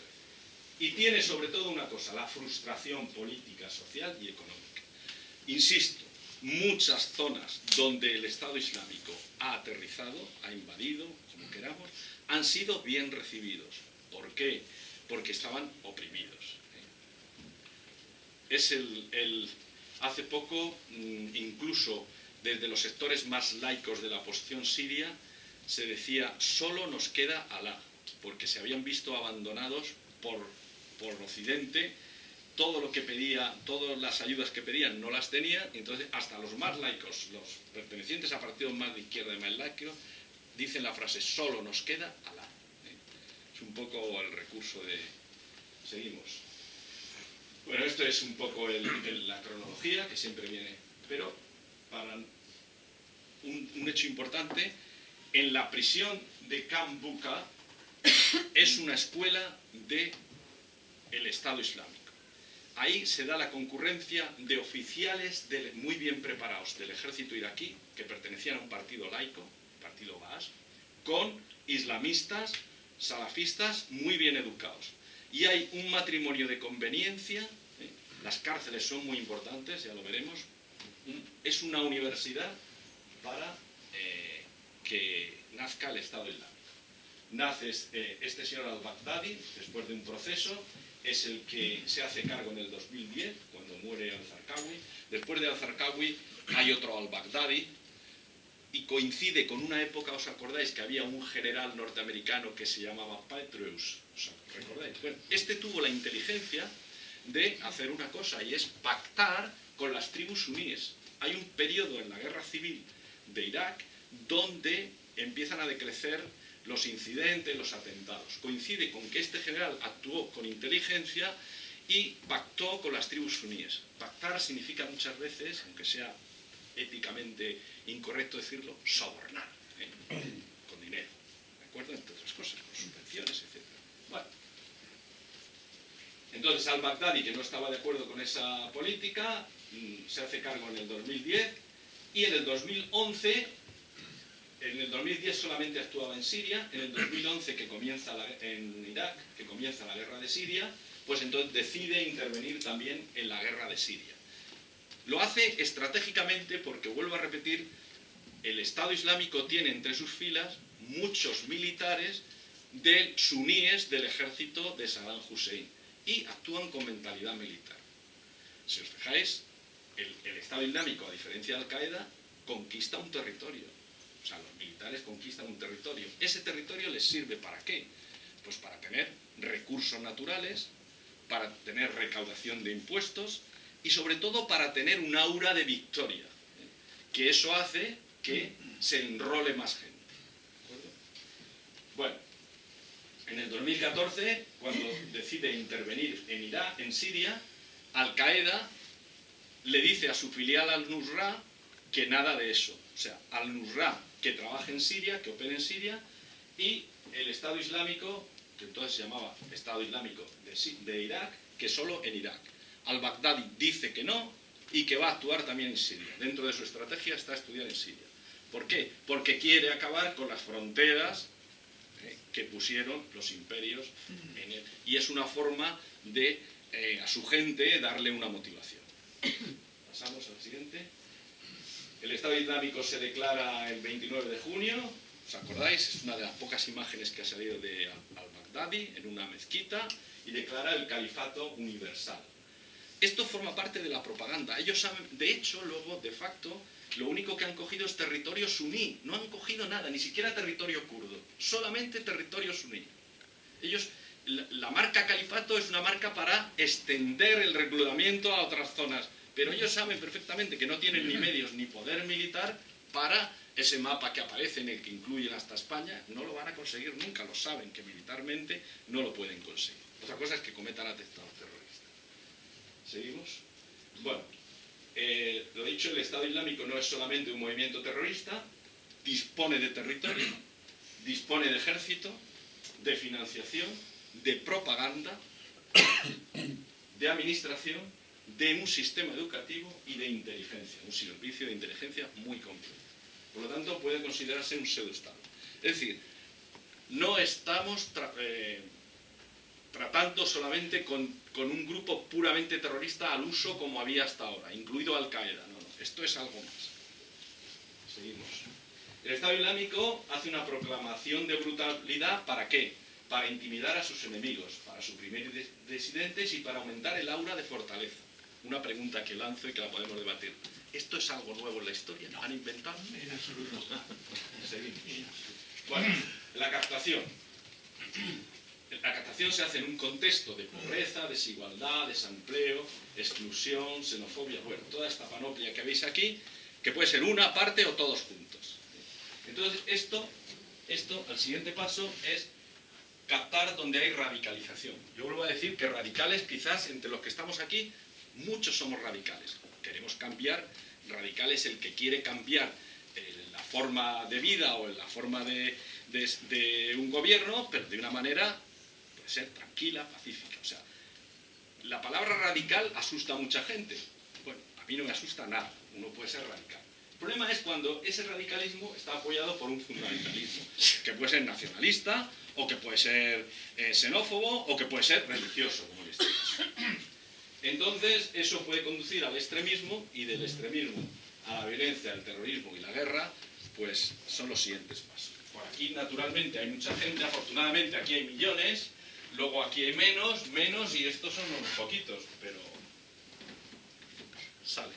Y tiene sobre todo una cosa, la frustración política, social y económica. Insisto, muchas zonas donde el Estado Islámico ha aterrizado, ha invadido, como queramos, han sido bien recibidos. ¿Por qué? Porque estaban oprimidos. Hace poco, incluso desde los sectores más laicos de la oposición siria, se decía, solo nos queda Alá, porque se habían visto abandonados por Occidente todo lo que pedía, todas las ayudas que pedían no las tenían, y entonces hasta los más laicos, los pertenecientes a partidos más de izquierda y más laicos, dicen la frase, solo nos queda Alá. Es un poco el recurso de... Seguimos. Bueno, esto es un poco la cronología, que siempre viene, pero para un hecho importante, en la prisión de Camp Bucca es una escuela del Estado Islámico. Ahí se da la concurrencia de oficiales muy bien preparados del ejército iraquí, que pertenecían a un partido laico, el partido Baas, con islamistas, salafistas muy bien educados. Y hay un matrimonio de conveniencia, las cárceles son muy importantes, ya lo veremos, es una universidad para que nazca el Estado Islámico. Nace este señor al-Baghdadi, después de un proceso, es el que se hace cargo en el 2010, cuando muere al-Zarqawi. Después de al-Zarqawi hay otro al-Baghdadi, y coincide con una época, ¿os acordáis? Que había un general norteamericano que se llamaba Petraeus, ¿os recordáis? Bueno, este tuvo la inteligencia de hacer una cosa, y es pactar con las tribus suníes. Hay un periodo en la guerra civil de Irak donde empiezan a decrecer los incidentes, los atentados. Coincide con que este general actuó con inteligencia y pactó con las tribus suníes. Pactar significa muchas veces, aunque sea éticamente incorrecto decirlo, sobornar, con dinero, ¿de acuerdo? Entre otras cosas, con subvenciones, etc. Bueno, entonces al-Baghdadi, que no estaba de acuerdo con esa política, se hace cargo en el 2010, y en el 2011, en el 2010 solamente actuaba en Siria, en el 2011 que comienza en Irak, que comienza la guerra de Siria, pues entonces decide intervenir también en la guerra de Siria. Lo hace estratégicamente porque, vuelvo a repetir, el Estado Islámico tiene entre sus filas muchos militares suníes del ejército de Saddam Hussein y actúan con mentalidad militar. Si os fijáis, el Estado Islámico, a diferencia de Al-Qaeda, conquista un territorio. O sea, los militares conquistan un territorio. ¿Ese territorio les sirve para qué? Pues para tener recursos naturales, para tener recaudación de impuestos y sobre todo para tener un aura de victoria, que eso hace que se enrole más gente. ¿De acuerdo? Bueno, en el 2014, cuando decide intervenir en Irak, en Siria, Al-Qaeda le dice a su filial Al-Nusra que nada de eso. O sea, Al-Nusra que trabaje en Siria, que opere en Siria, y el Estado Islámico, que entonces se llamaba Estado Islámico de Irak, que solo en Irak. Al-Baghdadi dice que no y que va a actuar también en Siria. Dentro de su estrategia está estudiar en Siria. ¿Por qué? Porque quiere acabar con las fronteras que pusieron los imperios en él. Y es una forma de a su gente darle una motivación. Pasamos al siguiente. El Estado Islámico se declara el 29 de junio. ¿Os acordáis? Es una de las pocas imágenes que ha salido de al-Baghdadi en una mezquita y declara el califato universal. Esto forma parte de la propaganda. Ellos saben, de hecho, luego, de facto, lo único que han cogido es territorio suní. No han cogido nada, ni siquiera territorio kurdo. Solamente territorio suní. Ellos, la marca califato es una marca para extender el reclutamiento a otras zonas. Pero ellos saben perfectamente que no tienen ni medios ni poder militar para ese mapa que aparece en el que incluyen hasta España. No lo van a conseguir nunca, lo saben, que militarmente no lo pueden conseguir. Otra cosa es que cometan atentados terroristas. ¿Seguimos? Bueno, lo dicho, el Estado Islámico no es solamente un movimiento terrorista, dispone de territorio, dispone de ejército, de financiación, de propaganda, de administración, de un sistema educativo y de inteligencia, un servicio de inteligencia muy completo. Por lo tanto, puede considerarse un pseudoestado. Es decir, no estamos tratando solamente con un grupo puramente terrorista al uso como había hasta ahora, incluido Al-Qaeda. No, esto es algo más. Seguimos. El Estado Islámico hace una proclamación de brutalidad, ¿para qué? Para intimidar a sus enemigos, para suprimir disidentes y para aumentar el aura de fortaleza. Una pregunta que lanzo y que la podemos debatir. ¿Esto es algo nuevo en la historia? ¿Han inventado?
En absoluto.
Seguimos. Bueno, la captación. La radicalización se hace en un contexto de pobreza, desigualdad, desempleo, exclusión, xenofobia, bueno, toda esta panoplia que veis aquí, que puede ser una parte o todos juntos. Entonces, esto, el siguiente paso es captar donde hay radicalización. Yo vuelvo a decir que radicales, quizás entre los que estamos aquí, muchos somos radicales. Queremos cambiar, radical es el que quiere cambiar la forma de vida o la forma de un gobierno, pero de una manera, puede ser tranquila, pacífica. O sea, la palabra radical asusta a mucha gente. Bueno, a mí no me asusta nada, uno puede ser radical. El problema es cuando ese radicalismo está apoyado por un fundamentalismo, que puede ser nacionalista, o que puede ser xenófobo, o que puede ser religioso, como en este caso. Entonces, eso puede conducir al extremismo, y del extremismo a la violencia, al terrorismo y la guerra, pues son los siguientes pasos. Por aquí, naturalmente, hay mucha gente, afortunadamente aquí hay millones, luego aquí hay menos, y estos son unos poquitos, pero sale.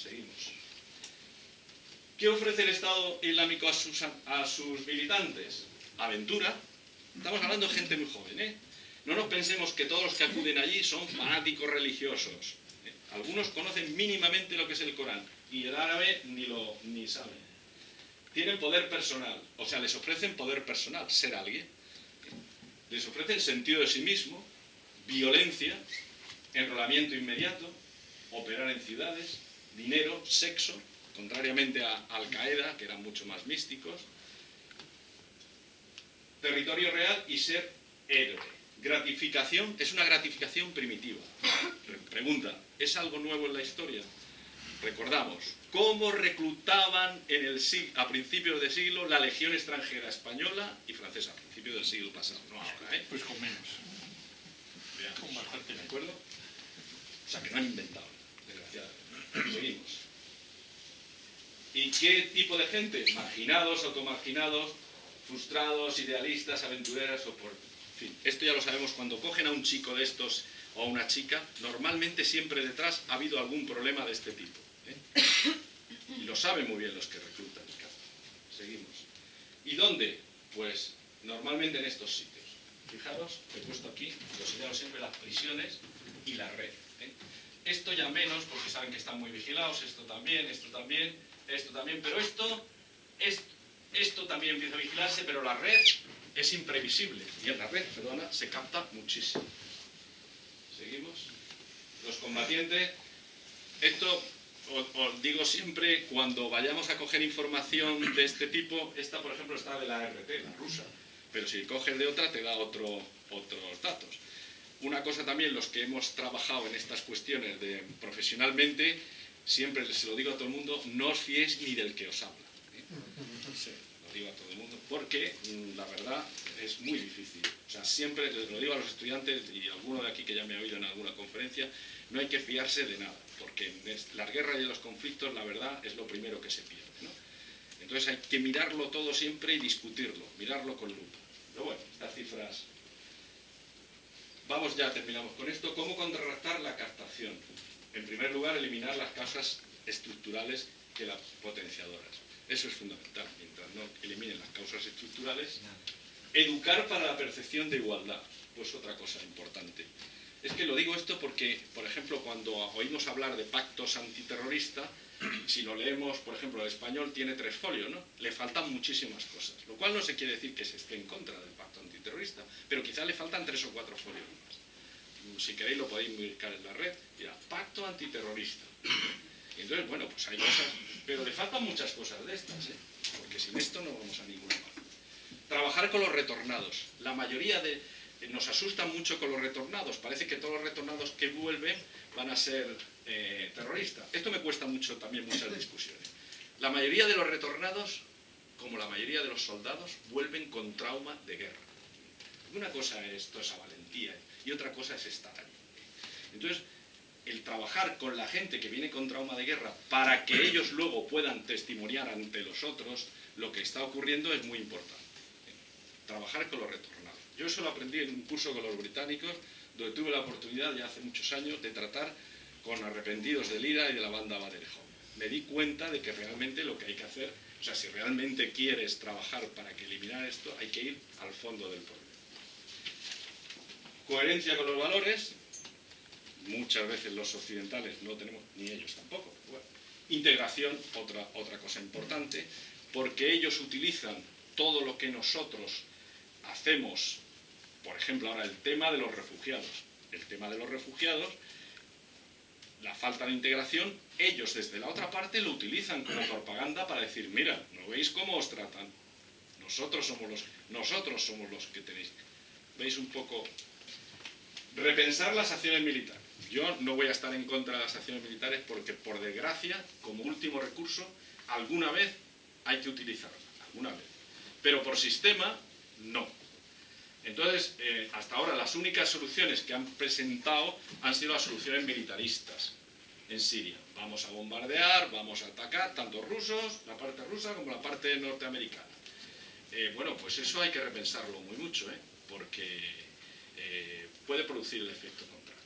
Seguimos. ¿Qué ofrece el Estado Islámico a sus militantes? Aventura. Estamos hablando de gente muy joven, ¿eh? No nos pensemos que todos los que acuden allí son fanáticos religiosos. Algunos conocen mínimamente lo que es el Corán, y el árabe ni saben. Tienen poder personal, o sea, les ofrecen poder personal, ser alguien. Les ofrecen sentido de sí mismo, violencia, enrolamiento inmediato, operar en ciudades, dinero, sexo, contrariamente a Al-Qaeda, que eran mucho más místicos, territorio real y ser héroe. Gratificación, es una gratificación primitiva. Pregunta, ¿es algo nuevo en la historia? Recordamos, ¿cómo reclutaban a principios de siglo la legión extranjera española y francesa? A principios del siglo pasado, no ahora, ¿eh?
Pues con menos.
Veamos.
Con bastante
¿De
menos.
acuerdo? O sea, que no han inventado, desgraciadamente. Seguimos. ¿Y qué tipo de gente? Marginados, automarginados, frustrados, idealistas, aventureras o por... En fin, esto ya lo sabemos, cuando cogen a un chico de estos o a una chica, normalmente siempre detrás ha habido algún problema de este tipo, ¿eh? Y lo saben muy bien los que reclutan. Seguimos. ¿Y dónde? Pues normalmente en estos sitios. Fijaros, he puesto aquí, lo señalo siempre, las prisiones y la red, ¿eh? Esto ya menos, porque saben que están muy vigilados, esto también, pero esto también empieza a vigilarse, pero la red es imprevisible, y en la red, perdona, se capta muchísimo. Seguimos. Los combatientes, esto os digo siempre, cuando vayamos a coger información de este tipo, esta por ejemplo está de la RT, la rusa, pero si coges de otra te da otros datos. Una cosa también, los que hemos trabajado en estas cuestiones profesionalmente, siempre se lo digo a todo el mundo, no os fiéis ni del que os habla, ¿eh? Sí, lo digo a todo el mundo, porque la verdad es muy difícil. O sea, siempre les lo digo a los estudiantes y a alguno de aquí que ya me ha oído en alguna conferencia, no hay que fiarse de nada, porque en las guerras y en los conflictos la verdad es lo primero que se pierde, ¿no? Entonces hay que mirarlo todo siempre y discutirlo, mirarlo con lupa. Pero bueno, estas cifras... Vamos, ya terminamos con esto. ¿Cómo contrarrestar la captación? En primer lugar, eliminar las causas estructurales que las potenciadoras. Eso es fundamental. Mientras no eliminen las causas estructurales, educar para la percepción de igualdad. Pues otra cosa importante. Es que lo digo esto porque, por ejemplo, cuando oímos hablar de pactos antiterroristas, si lo leemos, por ejemplo, el español tiene 3 folios, ¿no? Le faltan muchísimas cosas, lo cual no se quiere decir que se esté en contra del pacto antiterrorista, pero quizá le faltan 3 o 4 folios más. Si queréis lo podéis buscar en la red, dirá, pacto antiterrorista. Y entonces, bueno, pues hay cosas, pero le faltan muchas cosas de estas, ¿eh? Porque sin esto no vamos a ninguna parte. Trabajar con los retornados. La mayoría nos asustan mucho con los retornados. Parece que todos los retornados que vuelven van a ser terroristas. Esto me cuesta mucho también muchas discusiones. La mayoría de los retornados, como la mayoría de los soldados, vuelven con trauma de guerra. Una cosa es toda esa valentía y otra cosa es estar allí. Entonces, el trabajar con la gente que viene con trauma de guerra para que ellos luego puedan testimoniar ante los otros lo que está ocurriendo es muy importante. Trabajar con los retornados. Yo eso lo aprendí en un curso con los británicos, donde tuve la oportunidad ya hace muchos años de tratar con arrepentidos del IRA y de la banda Bader-Home. Me di cuenta de que realmente lo que hay que hacer, o sea, si realmente quieres trabajar para que eliminar esto, hay que ir al fondo del problema. coherencia con los valores, muchas veces los occidentales no tenemos, ni ellos tampoco. Bueno, integración, otra cosa importante, porque ellos utilizan todo lo que nosotros hacemos, por ejemplo, ahora el tema de los refugiados. El tema de los refugiados, la falta de integración, ellos desde la otra parte lo utilizan como propaganda para decir, mira, ¿no veis cómo os tratan? Nosotros somos los que tenéis. ¿Veis un poco? Repensar las acciones militares. Yo no voy a estar en contra de las acciones militares porque, por desgracia, como último recurso, alguna vez hay que utilizarlas. Alguna vez. Pero por sistema, no. Entonces, hasta ahora las únicas soluciones que han presentado han sido las soluciones militaristas en Siria. Vamos a bombardear, vamos a atacar, tanto rusos, la parte rusa, como la parte norteamericana. Bueno, pues eso hay que repensarlo muy mucho, porque puede producir el efecto contrario.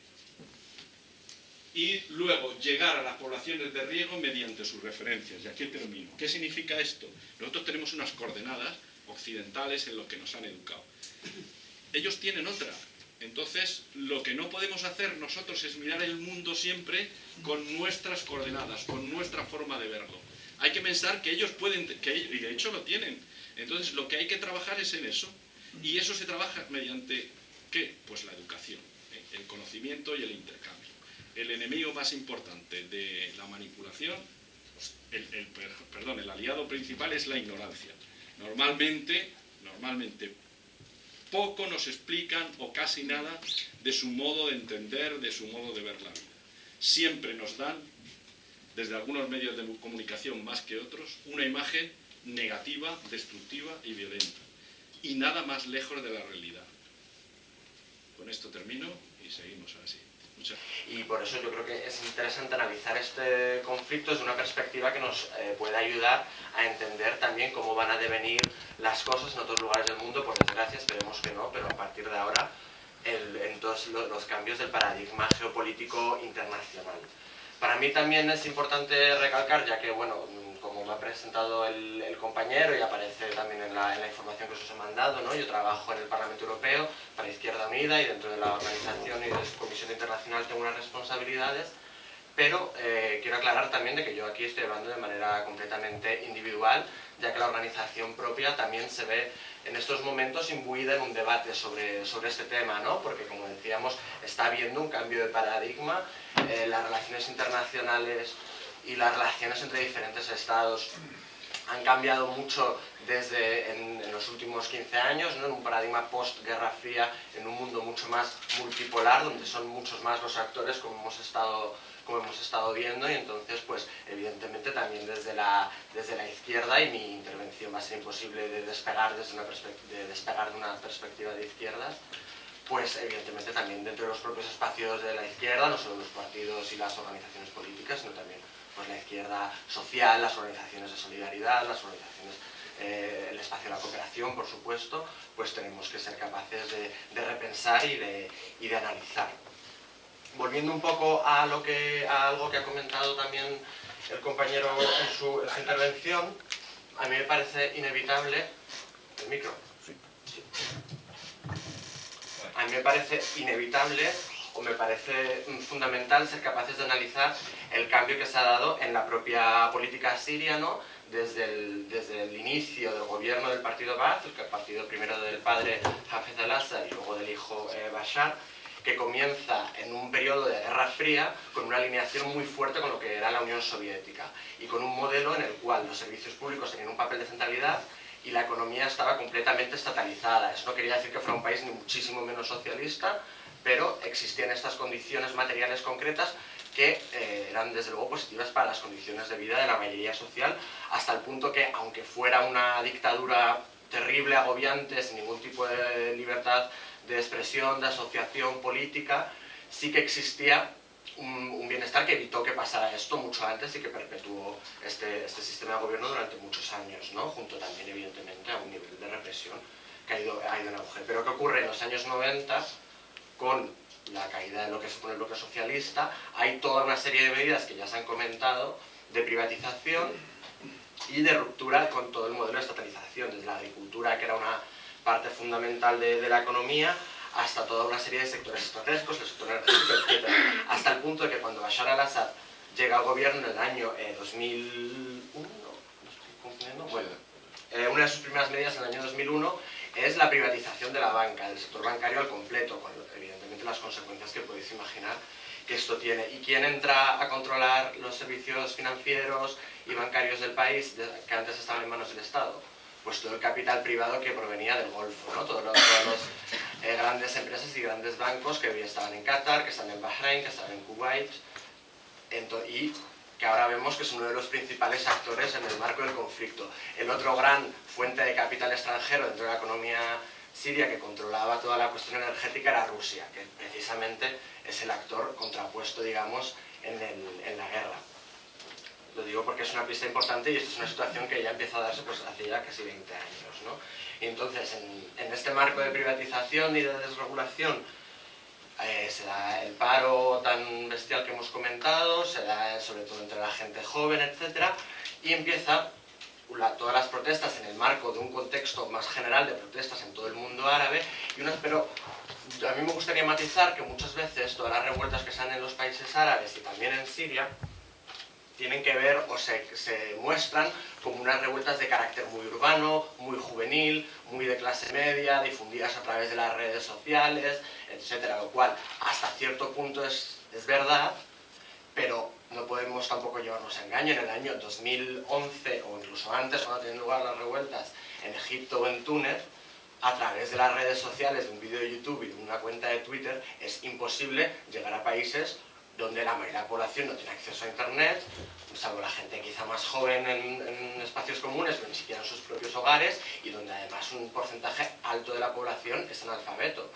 Y luego llegar a las poblaciones de riego mediante sus referencias. Y aquí termino. ¿Qué significa esto? Nosotros tenemos unas coordenadas occidentales en lo que nos han educado. Ellos tienen otra. Entonces, lo que no podemos hacer nosotros es mirar el mundo siempre con nuestras coordenadas, con nuestra forma de verlo. Hay que pensar que ellos pueden, y de hecho lo tienen. Entonces, lo que hay que trabajar es en eso. Y eso se trabaja mediante, ¿qué? Pues la educación, el conocimiento y el intercambio. El enemigo más importante de la manipulación, el aliado principal es la ignorancia. Normalmente, poco nos explican o casi nada de su modo de entender, de su modo de ver la vida. Siempre nos dan, desde algunos medios de comunicación más que otros, una imagen negativa, destructiva y violenta. Y nada más lejos de la realidad. Con esto termino y seguimos así.
Y por eso yo creo que es interesante analizar este conflicto desde una perspectiva que nos puede ayudar a entender también cómo van a devenir las cosas en otros lugares del mundo. Por desgracia, esperemos que no, pero a partir de ahora en todos los cambios del paradigma geopolítico internacional. Para mí también es importante recalcar, ya que, bueno, como me ha presentado el compañero y aparece también en la información que os he mandado, ¿no? Yo trabajo en el Parlamento Europeo para Izquierda Unida y dentro de la organización y de su Comisión Internacional tengo unas responsabilidades, pero quiero aclarar también de que yo aquí estoy hablando de manera completamente individual, ya que la organización propia también se ve en estos momentos imbuida en un debate sobre este tema, ¿no? Porque, como decíamos, está habiendo un cambio de paradigma, las relaciones internacionales y las relaciones entre diferentes estados han cambiado mucho desde en los últimos 15 años, ¿no? En un paradigma post-Guerra Fría, en un mundo mucho más multipolar, donde son muchos más los actores, como hemos estado viendo, y entonces, pues, evidentemente también desde la izquierda, y mi intervención va a ser imposible de despegar de una perspectiva de izquierdas, pues evidentemente también dentro de los propios espacios de la izquierda, no solo los partidos y las organizaciones políticas, sino también pues la izquierda social, las organizaciones de solidaridad, las organizaciones, el espacio de la cooperación, por supuesto, pues tenemos que ser capaces de repensar y de analizar. Volviendo un poco a algo que ha comentado también el compañero en su intervención, a mí me parece inevitable... ¿El micro? Sí. A mí me parece inevitable o me parece fundamental ser capaces de analizar el cambio que se ha dado en la propia política siria, ¿no? Desde el inicio del gobierno del partido Baath, el partido primero del padre Hafez al-Assad y luego del hijo Bashar, que comienza en un periodo de Guerra Fría con una alineación muy fuerte con lo que era la Unión Soviética y con un modelo en el cual los servicios públicos tenían un papel de centralidad y la economía estaba completamente estatalizada. Eso no quería decir que fuera un país ni muchísimo menos socialista, pero existían estas condiciones materiales concretas que eran desde luego positivas para las condiciones de vida de la mayoría social, hasta el punto que, aunque fuera una dictadura terrible, agobiante, sin ningún tipo de libertad de expresión, de asociación política, sí que existía un bienestar que evitó que pasara esto mucho antes y que perpetuó este sistema de gobierno durante muchos años, ¿no? Junto también, evidentemente, a un nivel de represión que ha ido en auge. Pero ¿qué ocurre en los años 90? Con la caída de lo que supone el bloque socialista, hay toda una serie de medidas que ya se han comentado de privatización y de ruptura con todo el modelo de estatalización, desde la agricultura, que era una parte fundamental de la economía, hasta toda una serie de sectores estratégicos, el sector energético, etc. Hasta el punto de que cuando Bashar al-Assad llega al gobierno en el año 2001, ¿no estoy confundiendo? Bueno, una de sus primeras medidas en el año 2001 es la privatización de la banca, del sector bancario al completo, con evidentemente las consecuencias que podéis imaginar que esto tiene. ¿Y quién entra a controlar los servicios financieros y bancarios del país que antes estaban en manos del Estado? Pues todo el capital privado que provenía del Golfo, ¿no? Todas las grandes empresas y grandes bancos que hoy estaban en Qatar, que están en Bahrein, que están en Kuwait, y que ahora vemos que es uno de los principales actores en el marco del conflicto. El otro gran fuente de capital extranjero dentro de la economía siria que controlaba toda la cuestión energética era Rusia, que precisamente es el actor contrapuesto, digamos, en la guerra. Lo digo porque es una pista importante y esto es una situación que ya empieza a darse pues, hace ya casi 20 años, ¿no? Y entonces, en este marco de privatización y de desregulación, se da el paro tan bestial que hemos comentado, se da sobre todo entre la gente joven, etc. Y empieza todas las protestas en el marco de un contexto más general de protestas en todo el mundo árabe, pero a mí me gustaría matizar que muchas veces todas las revueltas que se dan en los países árabes y también en Siria tienen que ver o se muestran como unas revueltas de carácter muy urbano, muy juvenil, muy de clase media, difundidas a través de las redes sociales, etcétera, lo cual hasta cierto punto es verdad, pero no podemos tampoco llevarnos a engaño. En el año 2011 o incluso antes, cuando tienen lugar las revueltas en Egipto o en Túnez, a través de las redes sociales, de un vídeo de YouTube y de una cuenta de Twitter, es imposible llegar a países donde la mayoría de la población no tiene acceso a Internet, salvo la gente quizá más joven en espacios comunes, pero ni siquiera en sus propios hogares, y donde además un porcentaje alto de la población es analfabeto.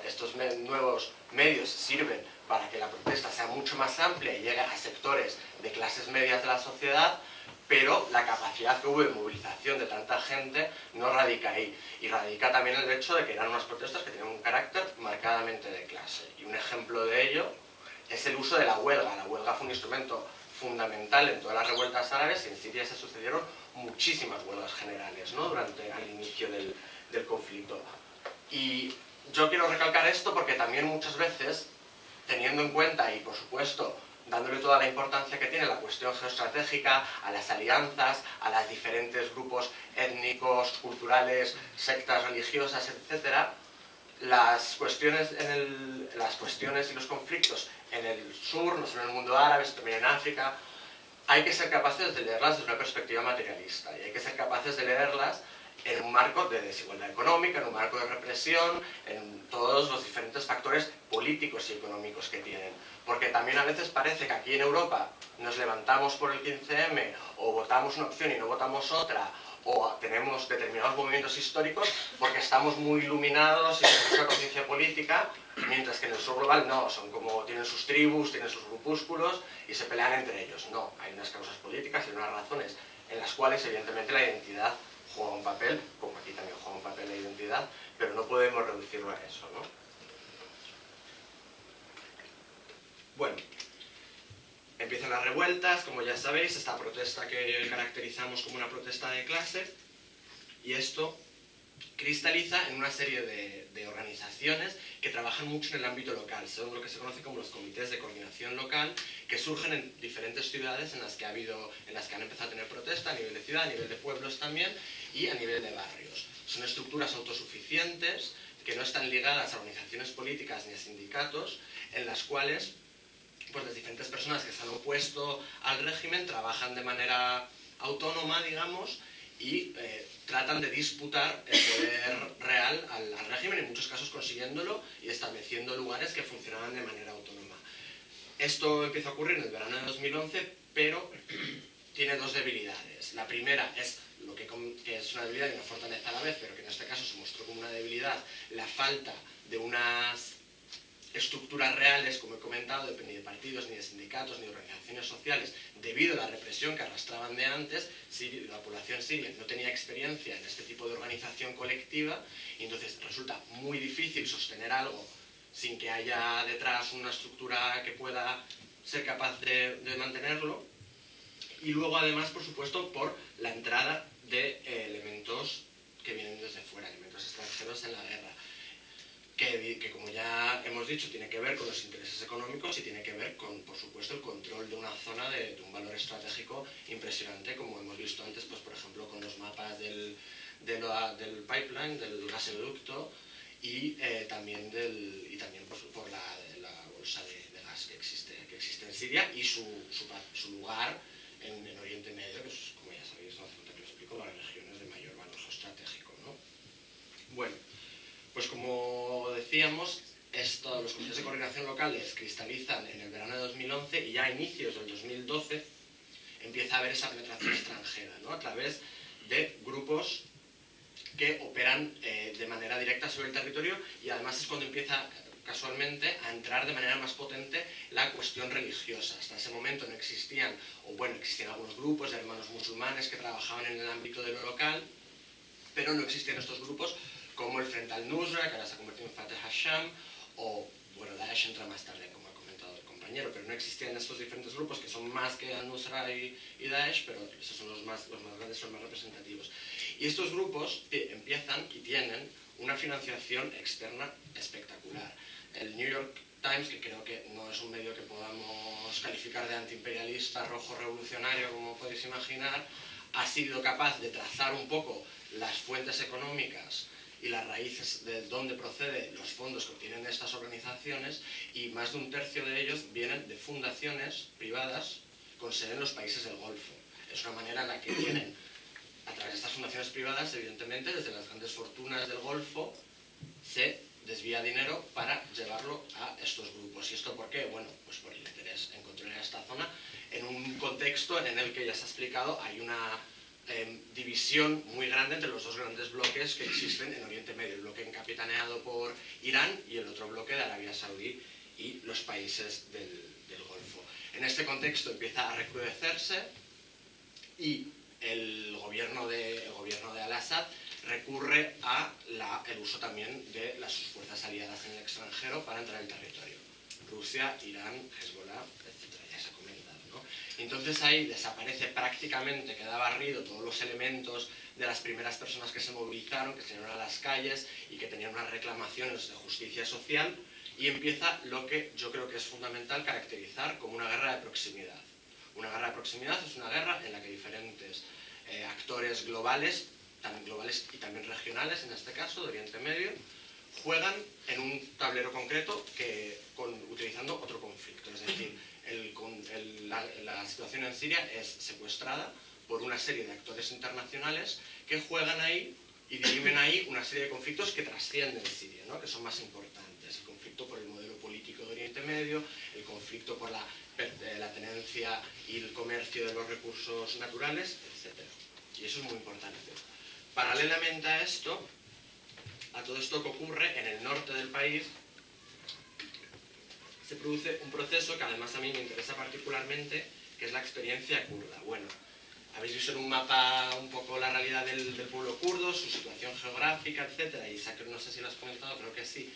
Estos nuevos medios sirven para que la protesta sea mucho más amplia y llegue a sectores de clases medias de la sociedad, pero la capacidad que hubo de movilización de tanta gente no radica ahí. Y radica también el hecho de que eran unas protestas que tenían un carácter marcadamente de clase. Y un ejemplo de ello es el uso de la huelga. La huelga fue un instrumento fundamental en todas las revueltas árabes y en Siria se sucedieron muchísimas huelgas generales, ¿no? Durante el inicio del conflicto. Y yo quiero recalcar esto porque también muchas veces, teniendo en cuenta y por supuesto dándole toda la importancia que tiene la cuestión geoestratégica, a las alianzas, a los diferentes grupos étnicos, culturales, sectas religiosas, etcétera, las cuestiones y los conflictos en el sur, no solo en el mundo árabe, sino también en África, hay que ser capaces de leerlas desde una perspectiva materialista y hay que ser capaces de leerlas en un marco de desigualdad económica, en un marco de represión, en todos los diferentes factores políticos y económicos que tienen. Porque también a veces parece que aquí en Europa nos levantamos por el 15M o votamos una opción y no votamos otra, o tenemos determinados movimientos históricos porque estamos muy iluminados y tenemos una conciencia política, mientras que en el sur global no, son como tienen sus tribus, tienen sus grupúsculos y se pelean entre ellos. No, hay unas causas políticas y unas razones en las cuales evidentemente la identidad juega un papel, como aquí también juega un papel la identidad, pero no podemos reducirlo a eso, ¿no? Bueno, empiezan las revueltas, como ya sabéis, esta protesta que caracterizamos como una protesta de clase, y esto cristaliza en una serie de organizaciones que trabajan mucho en el ámbito local, son lo que se conoce como los comités de coordinación local, que surgen en diferentes ciudades en las que han empezado a tener protesta a nivel de ciudad, a nivel de pueblos también, y a nivel de barrios. Son estructuras autosuficientes que no están ligadas a organizaciones políticas ni a sindicatos, en las cuales pues las diferentes personas que se han opuesto al régimen trabajan de manera autónoma, digamos, y tratan de disputar el poder real al régimen, en muchos casos consiguiéndolo y estableciendo lugares que funcionaban de manera autónoma. Esto empieza a ocurrir en el verano de 2011, pero tiene dos debilidades. La primera es lo que es una debilidad y una fortaleza a la vez, pero que en este caso se mostró como una debilidad, la falta de unas estructuras reales, como he comentado, ni de partidos, ni de sindicatos, ni de organizaciones sociales, debido a la represión que arrastraban de antes. La población siria no tenía experiencia en este tipo de organización colectiva, y entonces resulta muy difícil sostener algo sin que haya detrás una estructura que pueda ser capaz de mantenerlo. Y luego, además, por supuesto, por la entrada de elementos que vienen desde fuera, elementos extranjeros en la guerra, que como ya hemos dicho, tiene que ver con los intereses económicos y tiene que ver con, por supuesto, el control de una zona de un valor estratégico impresionante, como hemos visto antes, pues por ejemplo, con los mapas del pipeline, del gasoducto, y también pues, por la bolsa de gas que existe en Siria y su lugar en Oriente Medio, que es, como ya sabéis, no hace falta que lo explico, las regiones de mayor valor geoestratégico, ¿no? Bueno, pues como decíamos, los comités de coordinación locales cristalizan en el verano de 2011 y ya a inicios del 2012 empieza a haber esa penetración extranjera, ¿no? A través de grupos que operan de manera directa sobre el territorio, y además es cuando empieza casualmente a entrar de manera más potente la cuestión religiosa. Hasta ese momento no existían, o bueno, existían algunos grupos de hermanos musulmanes que trabajaban en el ámbito de lo local, pero no existían estos grupos como el Frente al-Nusra, que ahora se ha convertido en Fateh al-Sham, o, bueno, Daesh entra más tarde, como ha comentado el compañero, pero no existían estos diferentes grupos que son más que al-Nusra y Daesh, pero esos son los más grandes, son más representativos. Y estos grupos empiezan y tienen una financiación externa espectacular. El New York Times, que creo que no es un medio que podamos calificar de antiimperialista, rojo revolucionario, como podéis imaginar, ha sido capaz de trazar un poco las fuentes económicas y las raíces de dónde proceden los fondos que obtienen estas organizaciones, y más de un tercio de ellos vienen de fundaciones privadas con sede en los países del Golfo. Es una manera en la que tienen, a través de estas fundaciones privadas, evidentemente, desde las grandes fortunas del Golfo, se desvía dinero para llevarlo a estos grupos. ¿Y esto por qué? Bueno, pues por el interés en controlar esta zona, en un contexto en el que ya se ha explicado, hay una división muy grande entre los dos grandes bloques que existen en Oriente Medio, el bloque encapitaneado por Irán y el otro bloque de Arabia Saudí y los países del Golfo. En este contexto empieza a recrudecerse y el gobierno de Al-Assad recurre a el uso también de sus fuerzas aliadas en el extranjero para entrar en el territorio. Rusia, Irán, Hezbollah, etc. Ya se ha comentado, ¿no? Entonces ahí desaparece prácticamente, queda barrido todos los elementos de las primeras personas que se movilizaron, que salieron a las calles y que tenían unas reclamaciones de justicia social, y empieza lo que yo creo que es fundamental caracterizar como una guerra de proximidad. Una guerra de proximidad es una guerra en la que diferentes actores globales y también regionales, en este caso, de Oriente Medio, juegan en un tablero concreto utilizando otro conflicto. Es decir, la situación en Siria es secuestrada por una serie de actores internacionales que juegan ahí y dirimen ahí una serie de conflictos que trascienden Siria, ¿no? Que son más importantes. El conflicto por el modelo político de Oriente Medio, el conflicto por la tenencia y el comercio de los recursos naturales, etc. Y eso es muy importante. Paralelamente a todo esto que ocurre en el norte del país, se produce un proceso que además a mí me interesa particularmente, que es la experiencia kurda. Bueno, habéis visto en un mapa un poco la realidad del pueblo kurdo, su situación geográfica, etc. Y no sé si lo has comentado, creo que sí,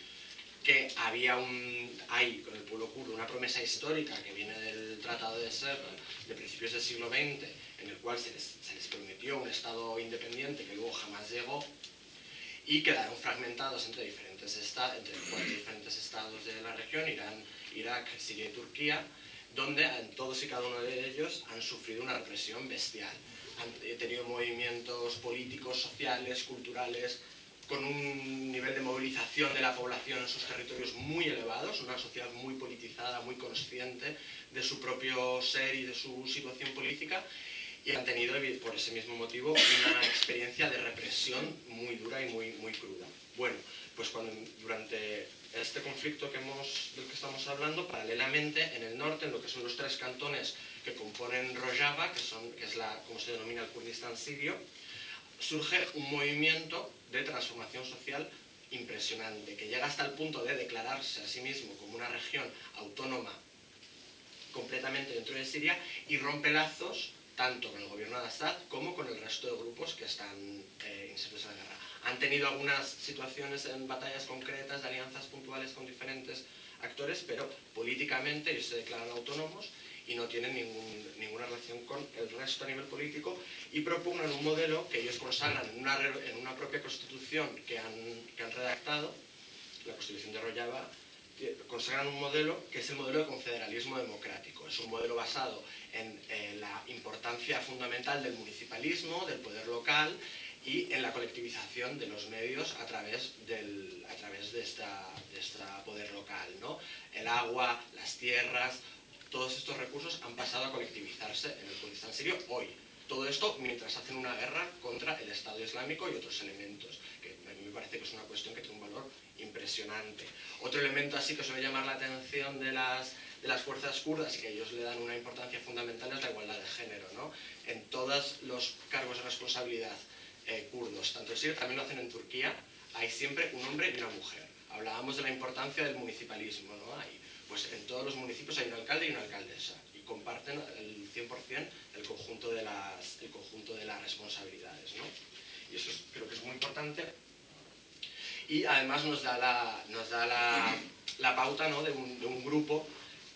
que hay con el pueblo kurdo una promesa histórica que viene del Tratado de Sevres de principios del siglo XX, en el cual se les prometió un Estado independiente que luego jamás llegó, y quedaron fragmentados entre 4 diferentes estados de la región, Irán, Irak, Siria y Turquía, donde en todos y cada uno de ellos han sufrido una represión bestial. Han tenido movimientos políticos, sociales, culturales, con un nivel de movilización de la población en sus territorios muy elevados, una sociedad muy politizada, muy consciente de su propio ser y de su situación política, y han tenido, por ese mismo motivo, una experiencia de represión muy dura y muy cruda. Bueno, pues durante este conflicto del que estamos hablando, paralelamente, en el norte, en lo que son los 3 cantones que componen Rojava, que es como se denomina el Kurdistán sirio, surge un movimiento de transformación social impresionante, que llega hasta el punto de declararse a sí mismo como una región autónoma completamente dentro de Siria, y rompe lazos tanto con el gobierno de Assad como con el resto de grupos que están insertos en la guerra. Han tenido algunas situaciones en batallas concretas, de alianzas puntuales con diferentes actores, pero políticamente ellos se declaran autónomos y no tienen ninguna relación con el resto a nivel político, y propugnan un modelo que ellos consagran en una propia constitución que han redactado, la Constitución de Rojava, consagran un modelo que es el modelo de confederalismo democrático. Es un modelo basado en la importancia fundamental del municipalismo, del poder local y en la colectivización de los medios a través de este poder local, ¿no? El agua, las tierras, todos estos recursos han pasado a colectivizarse en el Kurdistán sirio hoy. Todo esto mientras hacen una guerra contra el Estado Islámico y otros elementos, que a mí me parece que es una cuestión que tiene un valor impresionante. Otro elemento así que suele llamar la atención de las fuerzas kurdas y que ellos le dan una importancia fundamental es la igualdad de género, ¿no? En todos los cargos de responsabilidad kurdos, tanto en Siria, también lo hacen en Turquía, hay siempre un hombre y una mujer. Hablábamos de la importancia del municipalismo, ¿no? Pues en todos los municipios hay un alcalde y una alcaldesa y comparten el 100% el conjunto de las responsabilidades, ¿no? Y eso creo que es muy importante. Y además nos da la pauta, ¿no? de un grupo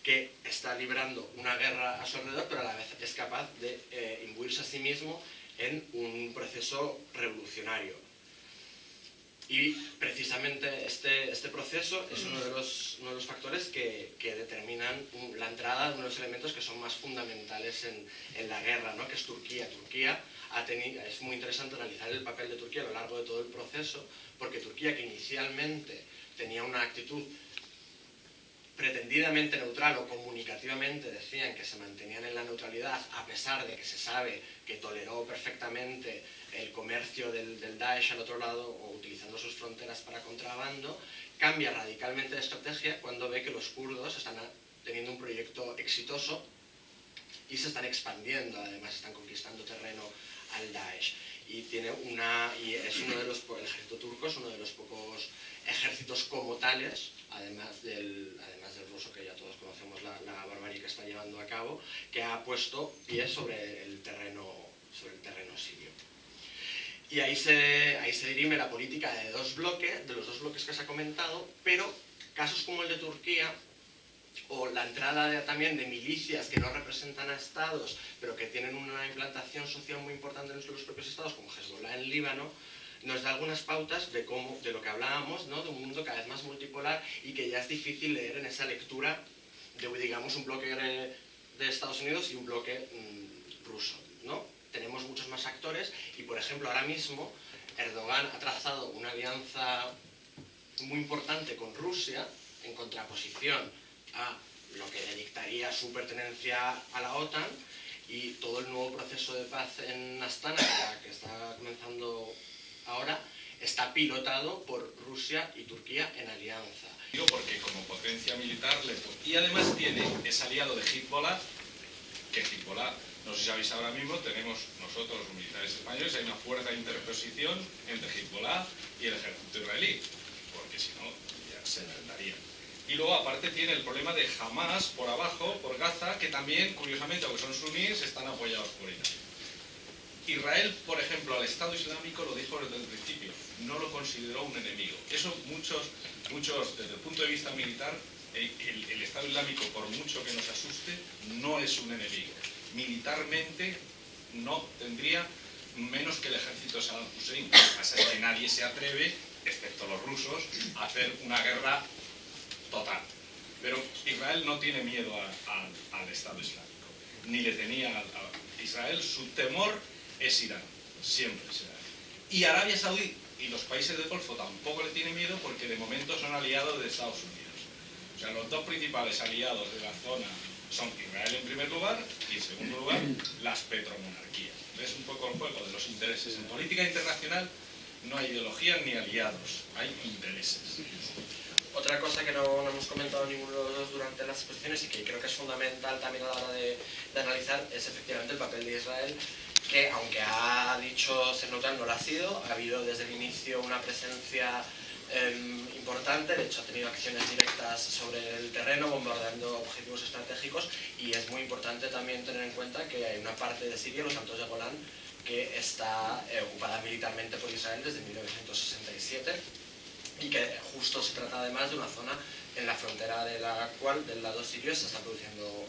que está librando una guerra a su alrededor, pero a la vez es capaz de imbuirse a sí mismo en un proceso revolucionario. Y precisamente este proceso es uno de los factores que determinan la entrada de unos elementos que son más fundamentales en la guerra, ¿no? Que es Turquía. Es muy interesante analizar el papel de Turquía a lo largo de todo el proceso, porque Turquía, que inicialmente tenía una actitud pretendidamente neutral o comunicativamente decían que se mantenían en la neutralidad a pesar de que se sabe que toleró perfectamente el comercio del Daesh al otro lado o utilizando sus fronteras para contrabando, cambia radicalmente de estrategia cuando ve que los kurdos están teniendo un proyecto exitoso y se están expandiendo, además están conquistando terreno al Daesh. Y es el ejército turco es uno de los pocos ejércitos como tales, además del ruso, que ya todos conocemos la barbarie que está llevando a cabo, que ha puesto pie sobre el terreno sirio. Y ahí se dirime la política de los dos bloques que se ha comentado, pero casos como el de Turquía, o la entrada también de milicias que no representan a estados, pero que tienen una implantación social muy importante en los propios estados, como Hezbollah en Líbano, nos da algunas pautas de lo que hablábamos, ¿no? De un mundo cada vez más multipolar y que ya es difícil leer en esa lectura de, digamos, un bloque de Estados Unidos y un bloque ruso, ¿no? Tenemos muchos más actores y, por ejemplo, ahora mismo Erdogan ha trazado una alianza muy importante con Rusia en contraposición a lo que le dictaría su pertenencia a la OTAN, y todo el nuevo proceso de paz en Astana, que está comenzando ahora, está pilotado por Rusia y Turquía en alianza.
Digo porque como potencia militar, y además es aliado de Hezbollah, que Hezbollah, no sé si sabéis ahora mismo, tenemos nosotros los militares españoles, hay una fuerza de interposición entre Hezbollah y el ejército israelí, porque si no ya se enfrentarían. Y luego aparte tiene el problema de Hamas por abajo, por Gaza, que también, curiosamente, aunque son suníes, están apoyados por Irán. Israel, por ejemplo, al Estado Islámico lo dijo desde el principio, no lo consideró un enemigo. Eso muchos desde el punto de vista militar, el Estado Islámico, por mucho que nos asuste, no es un enemigo. Militarmente no tendría menos que el ejército de Saddam Hussein. Lo que pasa es que nadie se atreve, excepto los rusos, a hacer una guerra total. Pero Israel no tiene miedo al Estado Islámico, ni le tenía a Israel. Su temor es Irán, siempre es Irán. Y Arabia Saudí y los países del Golfo tampoco le tienen miedo porque de momento son aliados de Estados Unidos. O sea, los dos principales aliados de la zona son Israel en primer lugar y en segundo lugar las petromonarquías. Es un poco el juego de los intereses. En política internacional no hay ideologías ni aliados, hay intereses.
Otra cosa que no hemos comentado ninguno de los dos durante las exposiciones y que creo que es fundamental también a la hora de analizar es efectivamente el papel de Israel, que aunque ha dicho ser neutral, no lo ha sido. Ha habido desde el inicio una presencia importante, de hecho ha tenido acciones directas sobre el terreno, bombardeando objetivos estratégicos, y es muy importante también tener en cuenta que hay una parte de Siria, los Altos de Golán, que está ocupada militarmente por Israel desde 1967, y que justo se trata además de una zona en la frontera de la cual, del lado sirio, se están produciendo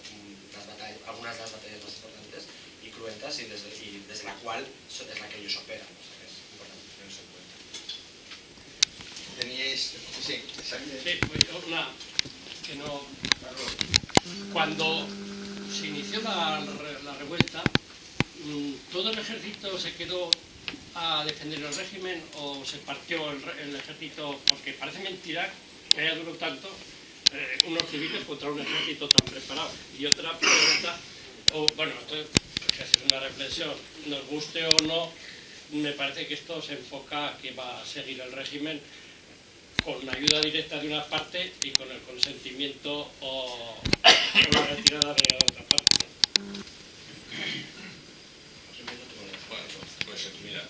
algunas de las batallas más importantes y cruentas, y desde la cual es la que ellos operan. O sea, que es importante tenerse en cuenta.
teníais... Sí, exacto.
Sí, pues que no... Cuando se inició la revuelta, ¿todo el ejército se quedó a defender el régimen o se partió el ejército? Porque parece mentira que haya durado tanto unos civiles contra un ejército tan preparado. Y otra pregunta, bueno, esto es una reflexión, nos guste o no, me parece que esto se enfoca a que va a seguir el régimen con la ayuda directa de una parte y con el consentimiento o la retirada de otra parte.
Bueno, pues mira,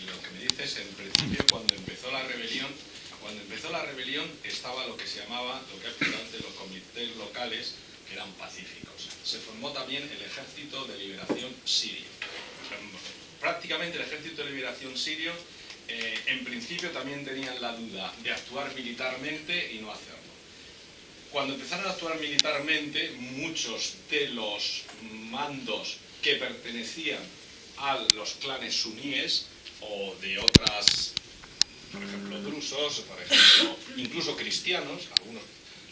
lo que me dices, en principio cuando empezó la rebelión estaba lo que se llamaba, lo que ha explicado antes, los comités locales, que eran pacíficos. Se formó también el Ejército de Liberación Sirio. Prácticamente el Ejército de Liberación Sirio, en principio también tenían la duda de actuar militarmente y no hacerlo. Cuando empezaron a actuar militarmente, muchos de los mandos que pertenecían a los clanes suníes o de otras, por ejemplo, drusos, por ejemplo, incluso cristianos, algunos.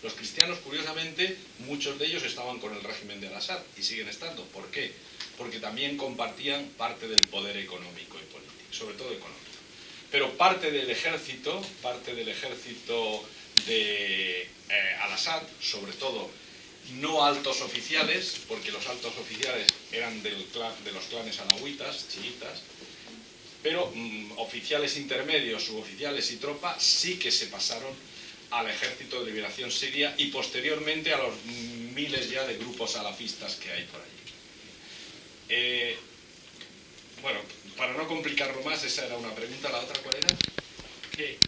Los cristianos, curiosamente, muchos de ellos estaban con el régimen de Al-Assad y siguen estando. ¿Por qué? Porque también compartían parte del poder económico y político, sobre todo económico. Pero parte del ejército de Al-Assad, sobre todo no altos oficiales, porque los altos oficiales eran de los clanes alawitas, chiitas, pero oficiales intermedios, suboficiales y tropa sí que se pasaron al Ejército de Liberación Siria y posteriormente a los miles ya de grupos salafistas que hay por allí. Bueno, para no complicarlo más, esa era una pregunta. ¿La otra cuál era?
Que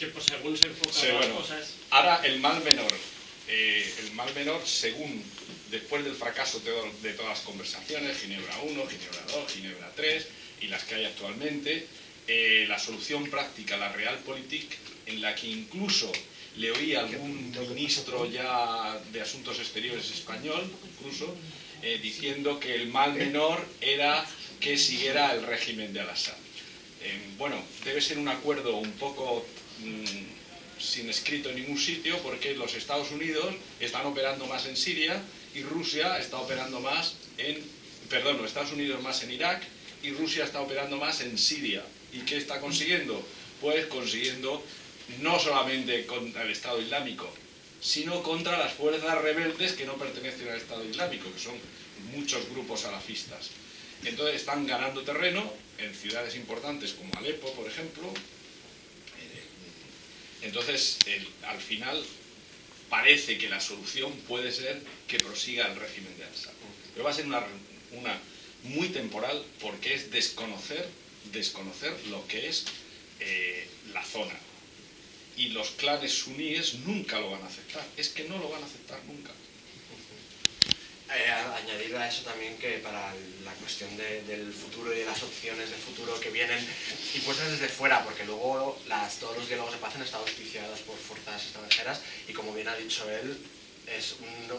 pues según se enfocan
Sí,
las
bueno,
cosas...
ahora el mal menor. El mal menor, según, después del fracaso de todas las conversaciones, Ginebra 1, Ginebra 2, Ginebra 3 y las que hay actualmente, la solución práctica, la Realpolitik, en la que incluso le oí a algún ministro ya de Asuntos Exteriores español, incluso, diciendo que el mal menor era que siguiera el régimen de Al-Assad. Bueno, debe ser un acuerdo un poco sin escrito en ningún sitio, porque los Estados Unidos están operando más en Siria y Rusia está operando más los Estados Unidos más en Irak y Rusia está operando más en Siria. ¿Y qué está consiguiendo? Pues consiguiendo no solamente contra el Estado Islámico, sino contra las fuerzas rebeldes que no pertenecen al Estado Islámico, que son muchos grupos salafistas. Entonces están ganando terreno en ciudades importantes como Alepo, por ejemplo. Entonces, al final, parece que la solución puede ser que prosiga el régimen de Al-Assad. Pero va a ser una muy temporal, porque es desconocer lo que es la zona. Y los clanes suníes nunca lo van a aceptar. Es que no lo van a aceptar nunca.
Añadir a eso también que para la cuestión del futuro y de las opciones de futuro que vienen impuestas desde fuera, porque luego todos los diálogos de paz han estado auspiciados por fuerzas extranjeras y, como bien ha dicho él, es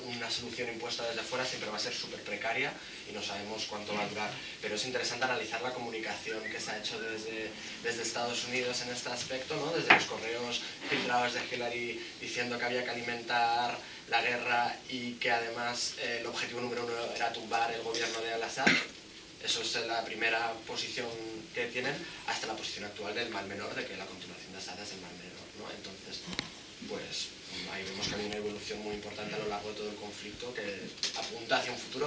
una solución impuesta desde fuera, siempre va a ser súper precaria y no sabemos cuánto va a durar. Pero es interesante analizar la comunicación que se ha hecho desde Estados Unidos en este aspecto, ¿no? Desde los correos filtrados de Hillary diciendo que había que alimentar la guerra y que además el objetivo número 1 era tumbar el gobierno de Al-Assad. Eso es la primera posición que tienen, hasta la posición actual del mal menor, de que la continuación de Assad es el mal menor, ¿no? Entonces, pues ahí vemos que hay una evolución muy importante a lo largo de todo el conflicto que apunta hacia un futuro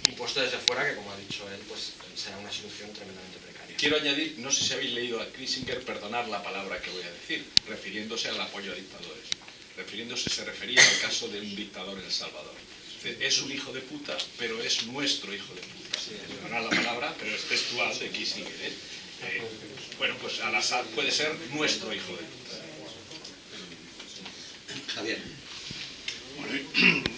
impuesto desde fuera, que, como ha dicho él, pues será una solución tremendamente precaria.
Quiero añadir, no sé si habéis leído a Kissinger, perdonar la palabra que voy a decir, refiriéndose al apoyo a dictadores. Se refería al caso de un dictador en El Salvador. Es un hijo de puta, pero es nuestro hijo de puta. Perdonar la palabra, pero es textual de Kissinger. Bueno, pues Al-Assad puede ser nuestro hijo de puta.
Javier.
Bueno,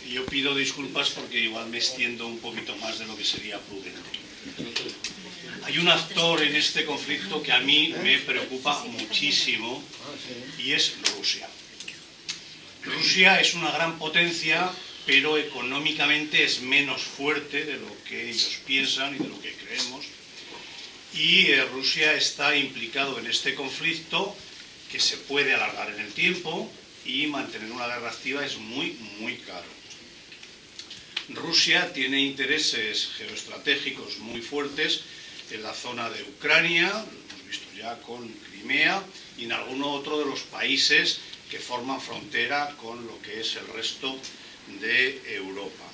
yo pido disculpas porque igual me extiendo un poquito más de lo que sería prudente. Hay un actor en este conflicto que a mí me preocupa muchísimo y es Rusia. Rusia es una gran potencia, pero económicamente es menos fuerte de lo que ellos piensan y de lo que creemos. Y Rusia está implicado en este conflicto que se puede alargar en el tiempo y mantener una guerra activa es muy, muy caro. Rusia tiene intereses geoestratégicos muy fuertes en la zona de Ucrania, lo hemos visto ya con Crimea, y en alguno otro de los países que forman frontera con lo que es el resto de Europa.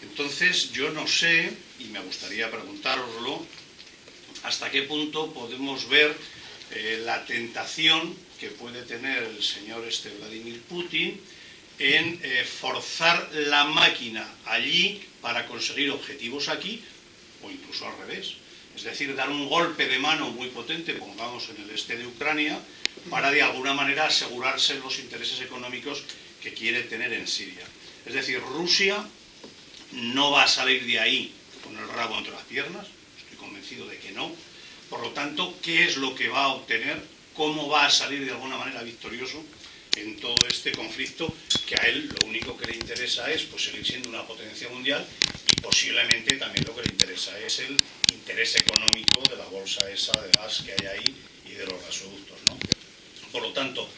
Entonces, yo no sé, y me gustaría preguntároslo, hasta qué punto podemos ver la tentación que puede tener el señor Vladimir Putin en forzar la máquina allí para conseguir objetivos aquí, o incluso al revés. Es decir, dar un golpe de mano muy potente, pongamos en el este de Ucrania, para de alguna manera asegurarse los intereses económicos que quiere tener en Siria. Es decir, Rusia no va a salir de ahí con el rabo entre las piernas, estoy convencido de que no. Por lo tanto, ¿qué es lo que va a obtener? ¿Cómo va a salir de alguna manera victorioso en todo este conflicto? Que a él lo único que le interesa es pues, seguir siendo una potencia mundial, y posiblemente también lo que le interesa es el interés económico de la bolsa esa de gas que hay ahí y de los gasoductos, ¿no? Por lo tanto,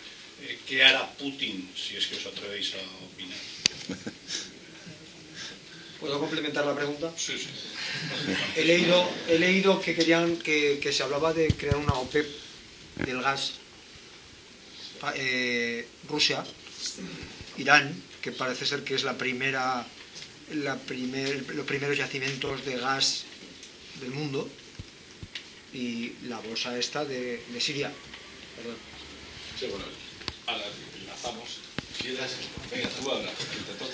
¿qué hará Putin, si es que os atrevéis a opinar?
¿Puedo complementar la pregunta?
Sí, sí.
He leído que querían que se hablaba de crear una OPEP del gas. Rusia, Irán, que parece ser que es los primeros yacimientos de gas del mundo, y la bolsa esta de Siria. Perdón.
Sí, bueno, ahora enlazamos. Venga, tú habla, te toca.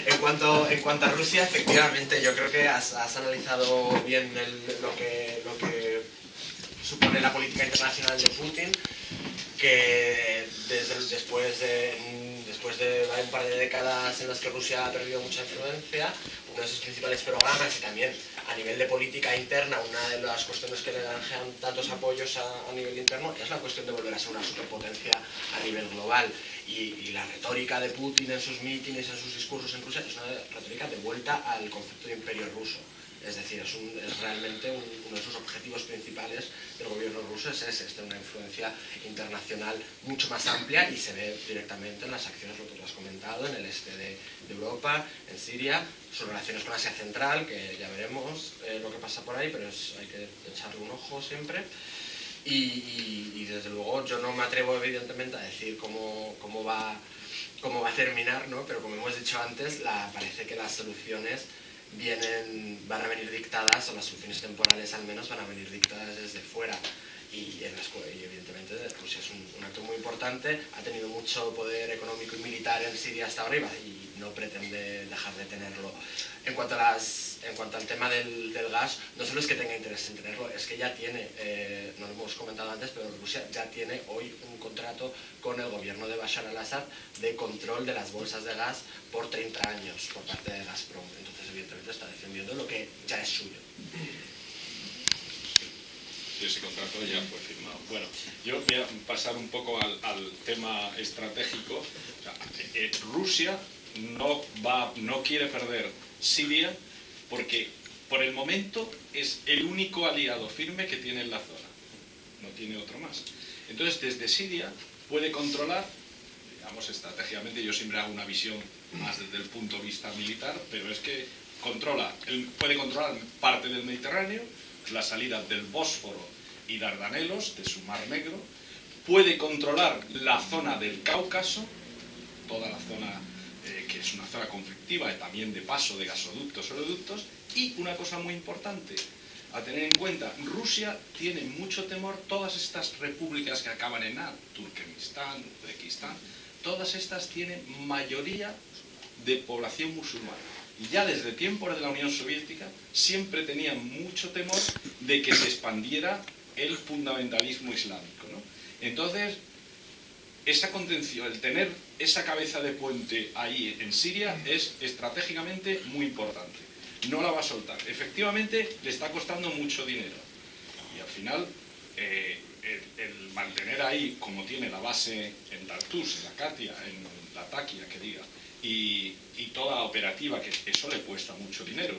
En cuanto a Rusia, efectivamente, yo creo que has analizado bien lo que supone la política internacional de Putin, que después de un par de décadas en las que Rusia ha perdido mucha influencia, uno de sus principales programas, y también a nivel de política interna, una de las cuestiones que le dan tantos apoyos a nivel interno, es la cuestión de volver a ser una superpotencia a nivel global. Y la retórica de Putin en sus mítines, en sus discursos en Rusia, es una retórica de vuelta al concepto de imperio ruso. Es decir, es realmente uno de sus objetivos principales del gobierno ruso, es ese, tener una influencia internacional mucho más amplia, y se ve directamente en las acciones, lo que tú has comentado, en el este de Europa, en Siria, sus relaciones con Asia Central, que ya veremos lo que pasa por ahí, pero hay que echarle un ojo siempre. Y desde luego yo no me atrevo evidentemente a decir cómo va a terminar, ¿no? Pero como hemos dicho antes, parece que las soluciones van a venir dictadas, o las soluciones temporales al menos van a venir dictadas desde fuera, y evidentemente Rusia es un actor muy importante, ha tenido mucho poder económico y militar en Siria hasta arriba y no pretende dejar de tenerlo. En cuanto al tema del gas, no solo es que tenga interés en tenerlo, es que ya tiene, no lo hemos comentado antes, pero Rusia ya tiene hoy un contrato con el gobierno de Bashar al-Assad de control de las bolsas de gas por 30 años por parte de Gazprom. Entonces, evidentemente, está defendiendo lo que ya es suyo.
Ese contrato ya fue firmado. Bueno, yo voy a pasar un poco al tema estratégico. O sea, Rusia no quiere perder Siria porque por el momento es el único aliado firme que tiene en la zona. No tiene otro más. Entonces, desde Siria puede controlar, digamos, estratégicamente, yo siempre hago una visión más desde el punto de vista militar, pero es que puede controlar parte del Mediterráneo, la salida del Bósforo y Dardanelos, de su Mar Negro, puede controlar la zona del Cáucaso, toda la zona que es una zona conflictiva y también de paso de gasoductos, oleoductos, y una cosa muy importante a tener en cuenta, Rusia tiene mucho temor, todas estas repúblicas que acaban en A, Turkmenistán, Uzbekistán, todas estas tienen mayoría de población musulmana. Y ya desde tiempos de la Unión Soviética siempre tenían mucho temor de que se expandiera el fundamentalismo islámico, ¿no? Entonces, esa contención, el tener esa cabeza de puente ahí en Siria es estratégicamente muy importante. No la va a soltar. Efectivamente, le está costando mucho dinero. Y al final, el mantener ahí, como tiene la base en Tartus, en Latakia, en Latakia, que diga, y toda operativa, que eso le cuesta mucho dinero.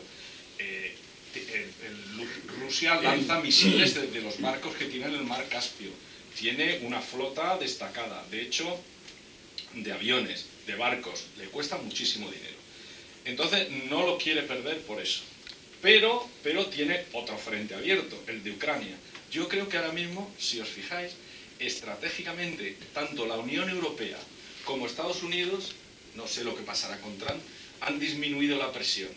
Rusia lanza misiles desde los barcos que tiene en el mar Caspio. Tiene una flota destacada, de hecho, de aviones, de barcos, le cuesta muchísimo dinero. Entonces no lo quiere perder por eso. Pero tiene otro frente abierto, el de Ucrania. Yo creo que ahora mismo, si os fijáis, estratégicamente, tanto la Unión Europea como Estados Unidos, no sé lo que pasará con Trump, han disminuido la presión.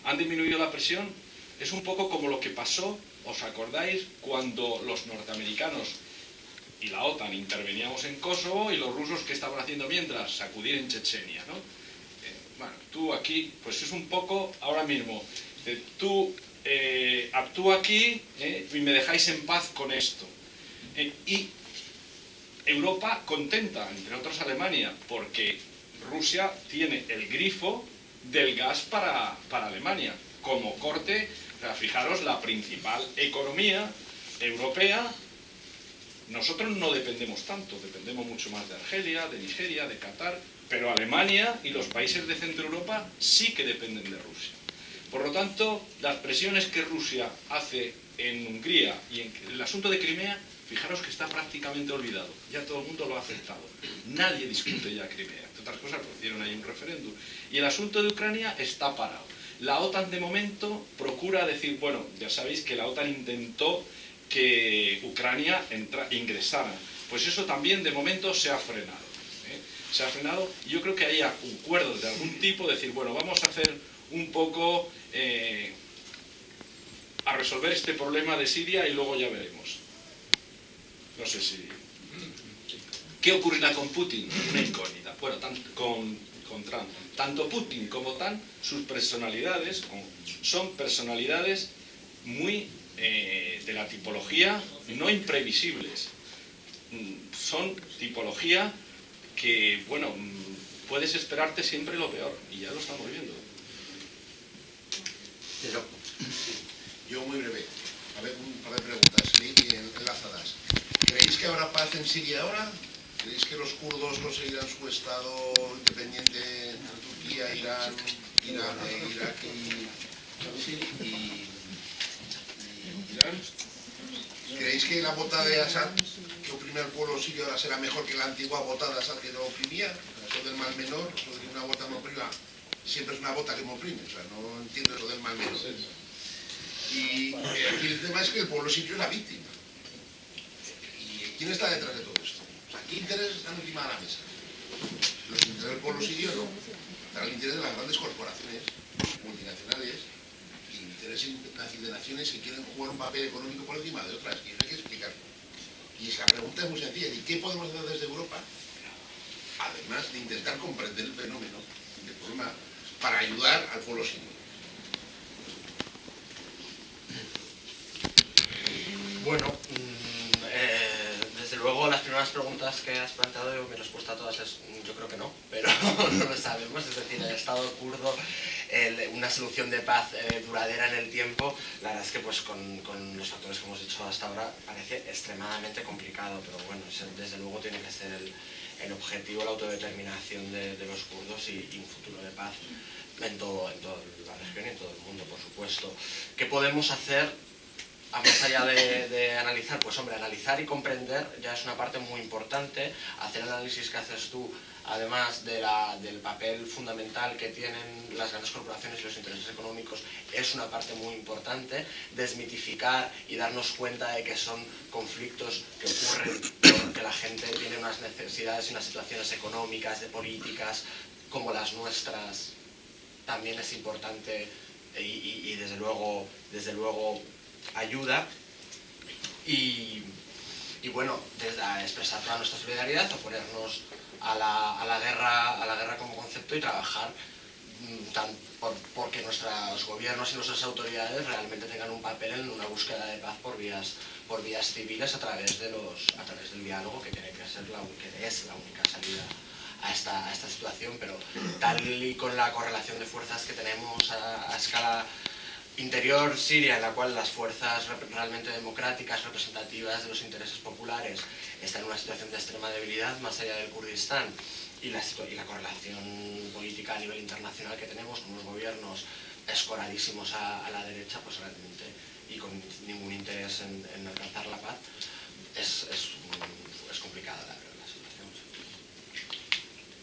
Han disminuido la presión, es un poco como lo que pasó, ¿os acordáis? Cuando los norteamericanos y la OTAN interveníamos en Kosovo y los rusos, ¿qué estaban haciendo mientras? Sacudir en Chechenia, ¿no? Bueno, tú aquí, pues es un poco, ahora mismo, tú actúa aquí y me dejáis en paz con esto. Y Europa contenta, entre otros Alemania, porque Rusia tiene el grifo del gas para Alemania. Como corte, o sea, fijaros, la principal economía europea, nosotros no dependemos tanto, dependemos mucho más de Argelia, de Nigeria, de Qatar, pero Alemania y los países de Centro Europa sí que dependen de Rusia. Por lo tanto, las presiones que Rusia hace en Hungría y en el asunto de Crimea, fijaros que está prácticamente olvidado, ya todo el mundo lo ha aceptado. Nadie discute ya Crimea, entre otras cosas porque hicieron ahí un referéndum. Y el asunto de Ucrania está parado. La OTAN de momento procura decir, bueno, ya sabéis que la OTAN intentó que Ucrania ingresara. Pues eso también de momento se ha frenado. Se ha frenado y yo creo que hay acuerdos de algún tipo, decir, bueno, vamos a hacer un poco a resolver este problema de Siria y luego ya veremos. No sé si... ¿Qué ocurrirá con Putin? Una incógnita. Bueno, con Trump. Tanto Putin como Trump, sus personalidades son personalidades muy de la tipología no imprevisibles. Son tipología que, bueno, puedes esperarte siempre lo peor, y ya lo estamos viendo.
Pero...
Yo muy breve. A ver, un par de preguntas enlazadas. ¿Creéis que habrá paz en Siria ahora? ¿Creéis que los kurdos conseguirán su estado independiente entre Turquía, Irán, Irak y Irán? ¿Creéis que la bota de Assad, que oprime al pueblo sirio, ahora será mejor que la antigua bota de Assad que no oprimía? Eso del mal menor, eso de que una bota me oprima, siempre es una bota que me oprime. O sea, no entiendo eso del mal menor. Y aquí el tema es que el pueblo sirio es la víctima. ¿Y quién está detrás de todo esto? O sea, ¿qué intereses están encima de la mesa? Los intereses del pueblo sirio no. Están el interés de las grandes corporaciones multinacionales y intereses de naciones que quieren jugar un papel económico por encima de otras. Y eso hay que explicarlo. Y esa pregunta es muy sencilla. ¿Y qué podemos hacer desde Europa? Además de intentar comprender el fenómeno, el problema, para ayudar al pueblo sirio.
Bueno, desde luego las primeras preguntas que has planteado, mi respuesta a todas es yo creo que no, pero no lo sabemos. Es decir, el Estado kurdo, una solución de paz duradera en el tiempo, la verdad es que pues con los factores que hemos dicho hasta ahora parece extremadamente complicado, pero bueno, desde luego tiene que ser el objetivo, la autodeterminación de los kurdos y un futuro de paz en toda la región y en todo el mundo, por supuesto. ¿Qué podemos hacer? Más allá de analizar, pues hombre, analizar y comprender ya es una parte muy importante. Hacer el análisis que haces tú, además del papel fundamental que tienen las grandes corporaciones y los intereses económicos, es una parte muy importante. Desmitificar y darnos cuenta de que son conflictos que ocurren porque la gente tiene unas necesidades y unas situaciones económicas, de políticas, como las nuestras, también es importante y desde luego ayuda y bueno, a expresar toda nuestra solidaridad, a ponernos a la guerra como concepto y trabajar porque nuestros gobiernos y nuestras autoridades realmente tengan un papel en una búsqueda de paz por vías civiles a través del diálogo, que tiene que ser es la única salida a esta situación, pero tal y con la correlación de fuerzas que tenemos a escala interior Siria, en la cual las fuerzas realmente democráticas, representativas de los intereses populares, están en una situación de extrema debilidad más allá del Kurdistán, y la correlación política a nivel internacional que tenemos con unos gobiernos escoradísimos a la derecha, pues realmente, y con ningún interés en alcanzar la paz, es complicada la situación.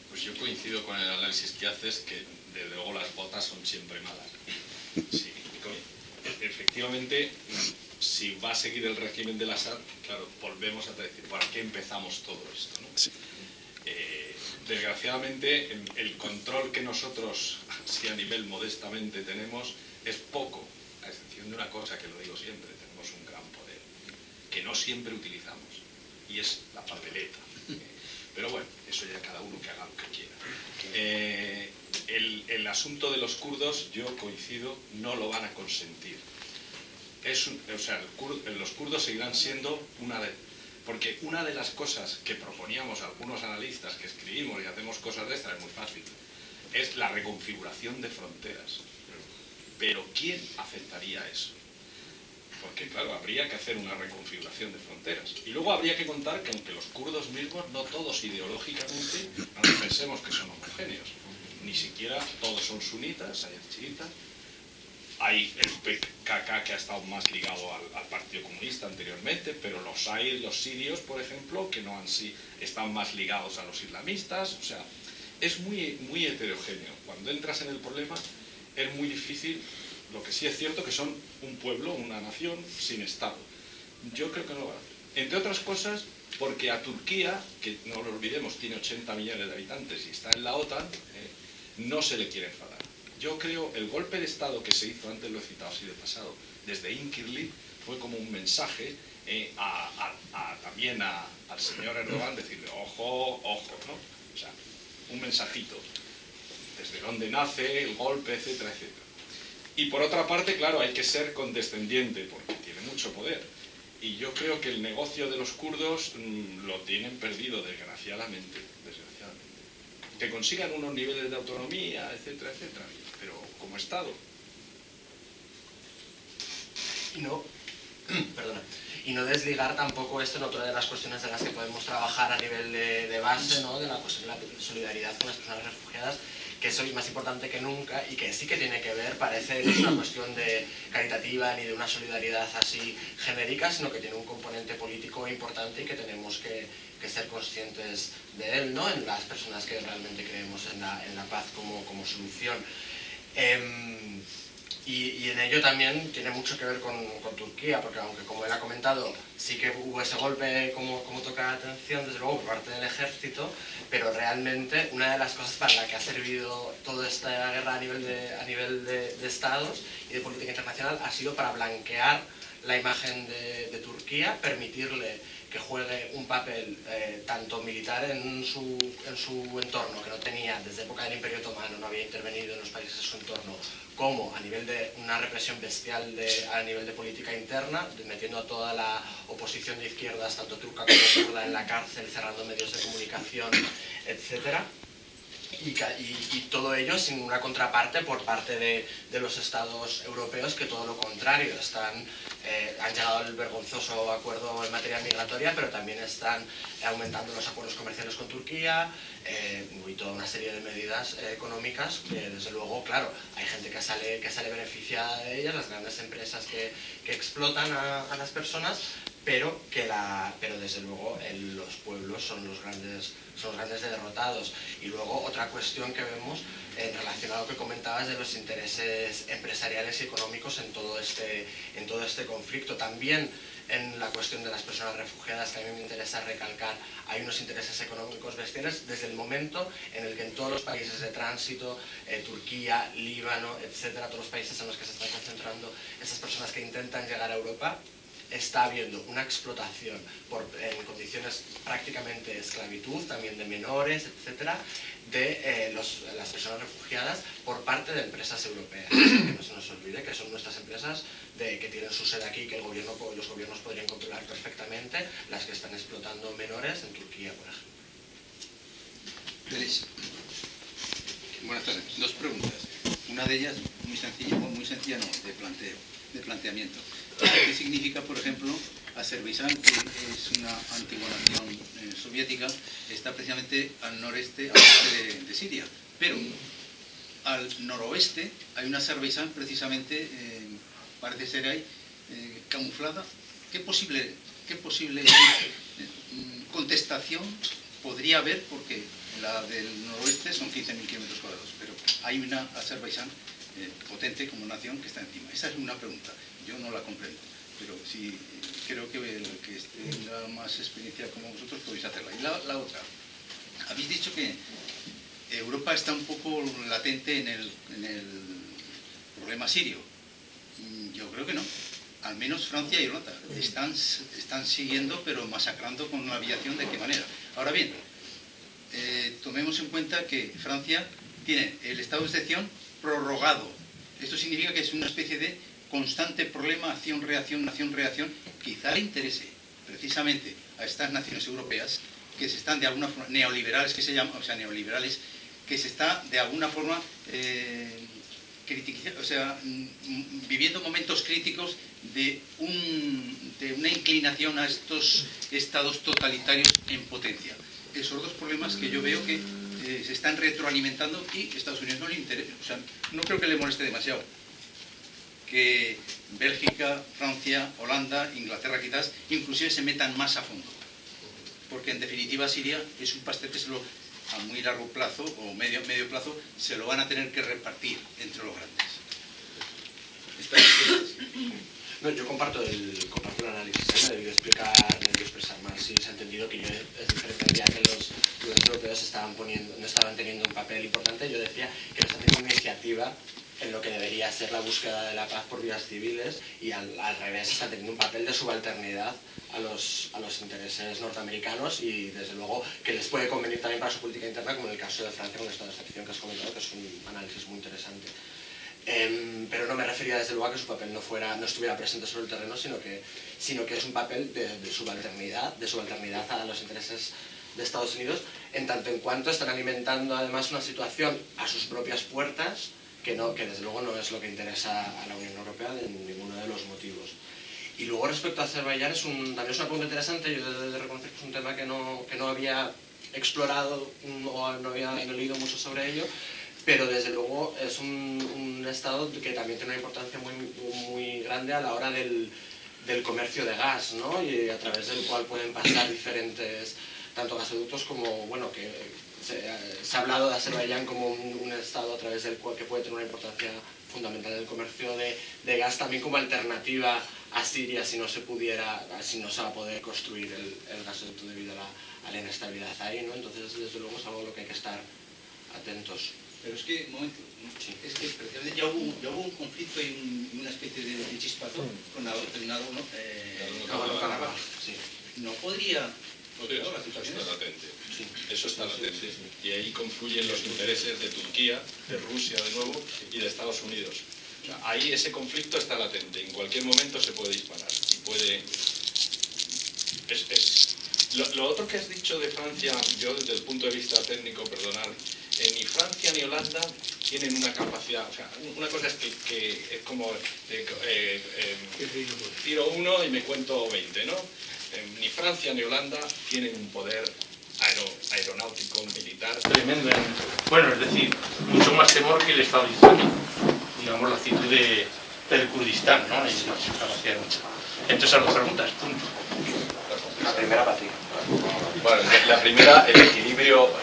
Pues yo coincido con el análisis que haces, que desde luego las botas son siempre malas. Sí, efectivamente, si va a seguir el régimen del Assad, claro, volvemos a decir, ¿para qué empezamos todo esto, ¿no?
Sí.
Desgraciadamente, el control que nosotros, si a nivel modestamente tenemos, es poco, a excepción de una cosa que lo digo siempre, tenemos un gran poder, que no siempre utilizamos, y es la papeleta. Pero bueno, eso ya cada uno que haga lo que quiera. El asunto de los kurdos, yo coincido, no lo van a consentir. Los kurdos seguirán siendo porque una de las cosas que proponíamos algunos analistas que escribimos y hacemos cosas de estas, es muy fácil, es la reconfiguración de fronteras. Pero ¿quién aceptaría eso? Porque claro, habría que hacer una reconfiguración de fronteras. Y luego habría que contar que aunque los kurdos mismos, no todos ideológicamente, no pensemos que son homogéneos. Ni siquiera todos son sunitas, hay chiitas. Hay el PKK que ha estado más ligado al Partido Comunista anteriormente, pero los sirios, por ejemplo, que están más ligados a los islamistas. O sea, es muy heterogéneo. Cuando entras en el problema es muy difícil. Lo que sí es cierto que son un pueblo, una nación sin Estado. Yo creo que no lo van a hacer. Entre otras cosas, porque a Turquía, que no lo olvidemos, tiene 80 millones de habitantes y está en la OTAN, no se le quiere enfadar. Yo creo el golpe de Estado que se hizo, antes lo he citado así de pasado, desde Incirlik, fue como un mensaje también al señor Erdogan, decirle, ojo, ¿no? O sea, un mensajito. Desde dónde nace el golpe, etcétera, etcétera. Y por otra parte, claro, hay que ser condescendiente, porque tiene mucho poder. Y yo creo que el negocio de los kurdos lo tienen perdido, desgraciadamente. Que consigan unos niveles de autonomía, etcétera, etcétera. Pero como Estado.
Y no desligar tampoco esto en otra de las cuestiones de las que podemos trabajar a nivel de base, ¿no? De la cuestión de la solidaridad con las personas refugiadas, que es hoy más importante que nunca y que sí que tiene que ver, parece, no es una cuestión de caritativa ni de una solidaridad así genérica, sino que tiene un componente político importante y que tenemos que ser conscientes de él, ¿no? En las personas que realmente creemos en la paz como solución. Y en ello también tiene mucho que ver con Turquía, porque aunque, como él ha comentado, sí que hubo ese golpe, como toca la atención, desde luego, por parte del ejército, pero realmente una de las cosas para la que ha servido toda esta guerra a nivel de estados y de política internacional ha sido para blanquear la imagen de Turquía, permitirle que juegue un papel tanto militar en su entorno, que no tenía desde época del Imperio Otomano, no había intervenido en los países de su entorno, como a nivel de una represión bestial a nivel de política interna, metiendo a toda la oposición de izquierdas, tanto turca como kurda, en la cárcel, cerrando medios de comunicación, etc. Y todo ello sin una contraparte por parte de los estados europeos, que todo lo contrario, han llegado al vergonzoso acuerdo en materia migratoria, pero también están aumentando los acuerdos comerciales con Turquía y toda una serie de medidas económicas que, desde luego, claro, hay gente que sale beneficiada de ellas, las grandes empresas que explotan a las personas, pero desde luego los pueblos son los grandes derrotados. Y luego otra cuestión que vemos en relación a lo que comentabas de los intereses empresariales y económicos en todo este conflicto. También en la cuestión de las personas refugiadas, que a mí me interesa recalcar, hay unos intereses económicos bestiales desde el momento en el que en todos los países de tránsito, Turquía, Líbano, etcétera, todos los países en los que se están concentrando esas personas que intentan llegar a Europa, está habiendo una explotación en condiciones prácticamente de esclavitud, también de menores, etcétera, de las personas refugiadas por parte de empresas europeas. Que no se nos olvide que son nuestras empresas que tienen su sede aquí, que los gobiernos podrían controlar perfectamente, las que están explotando menores en Turquía, por ejemplo.
Félix. Buenas tardes. Dos preguntas. Una de ellas muy sencilla no, de planteamiento. ¿Qué significa, por ejemplo, Azerbaiyán, que es una antigua nación soviética, está precisamente al noreste de Siria? Pero al noroeste hay una Azerbaiyán precisamente, parece ser ahí, camuflada. ¿Qué posible contestación podría haber? Porque la del noroeste son 15.000 kilómetros cuadrados, pero hay una Azerbaiyán potente como nación que está encima. Esa es una pregunta, yo no la comprendo, pero sí creo que el que tenga más experiencia como vosotros podéis hacerla. Y la otra, habéis dicho que Europa está un poco latente en el problema sirio. Yo creo que no. Al menos Francia y Holanda están siguiendo, pero masacrando con la aviación. ¿De qué manera? Ahora bien, tomemos en cuenta que Francia tiene el estado de excepción prorrogado. Esto significa que es una especie de constante problema, acción-reacción, acción-reacción. Quizá le interese precisamente a estas naciones europeas que se están de alguna forma, neoliberales que se llaman, o sea, neoliberales, que se está de alguna forma viviendo momentos críticos de una inclinación a estos estados totalitarios en potencia. Esos dos problemas que yo veo que se están retroalimentando y Estados Unidos no le interesa, o sea, no creo que le moleste demasiado que Bélgica, Francia, Holanda, Inglaterra quizás, inclusive se metan más a fondo, porque en definitiva Siria es un pastel que a muy largo plazo o medio plazo se lo van a tener que repartir entre los grandes.
No, yo comparto el análisis, me debió expresar más, si se ha entendido que yo diferenciaría que los europeos no estaban teniendo un papel importante. Yo decía que no están teniendo una iniciativa en lo que debería ser la búsqueda de la paz por vías civiles, y al revés están teniendo un papel de subalternidad a los intereses norteamericanos, y desde luego que les puede convenir también para su política interna, como en el caso de Francia con el estado de excepción que has comentado, que es un análisis muy interesante. Pero no me refería desde luego a que su papel no estuviera presente sobre el terreno, sino que es un papel de subalternidad a los intereses de Estados Unidos, en tanto en cuanto están alimentando además una situación a sus propias puertas que desde luego no es lo que interesa a la Unión Europea de ninguno de los motivos. Y luego respecto a Azerbaiyán también es una pregunta interesante. Yo he de reconocer que es un tema que no había explorado o no había leído mucho sobre ello, pero desde luego es un estado que también tiene una importancia muy grande a la hora del comercio de gas, ¿no? Y a través del cual pueden pasar diferentes, tanto gasoductos como, bueno, que se ha hablado de Azerbaiyán como un estado a través del cual que puede tener una importancia fundamental en el comercio de gas, también como alternativa a Siria si no se va a poder construir el gasoducto debido a la inestabilidad ahí, ¿no? Entonces, desde luego es algo a lo que hay que estar atentos.
Pero es que, un momento, es que precisamente ya hubo un conflicto y una especie de chispazo con Nagorno-Karabaj.
Sí.
No podría...
la situación está latente. Sí. Eso está latente. Y ahí confluyen los intereses de Turquía, de Rusia de nuevo y de Estados Unidos. O sea, ahí ese conflicto está latente. En cualquier momento se puede disparar. Y puede... Lo otro que has dicho de Francia, yo desde el punto de vista técnico, perdonad, ni Francia ni Holanda tienen una capacidad, o sea, una cosa es que es como tiro uno y me cuento 20, ¿no? Ni Francia ni Holanda tienen un poder aeronáutico, militar tremendo. Bueno, es decir, mucho más temor que el Estado Islámico, digamos la actitud del Kurdistán, ¿no? Y la capacidad mucho. Entonces, a las preguntas, punto.
La primera para ti.
Bueno, la primera, el equilibrio,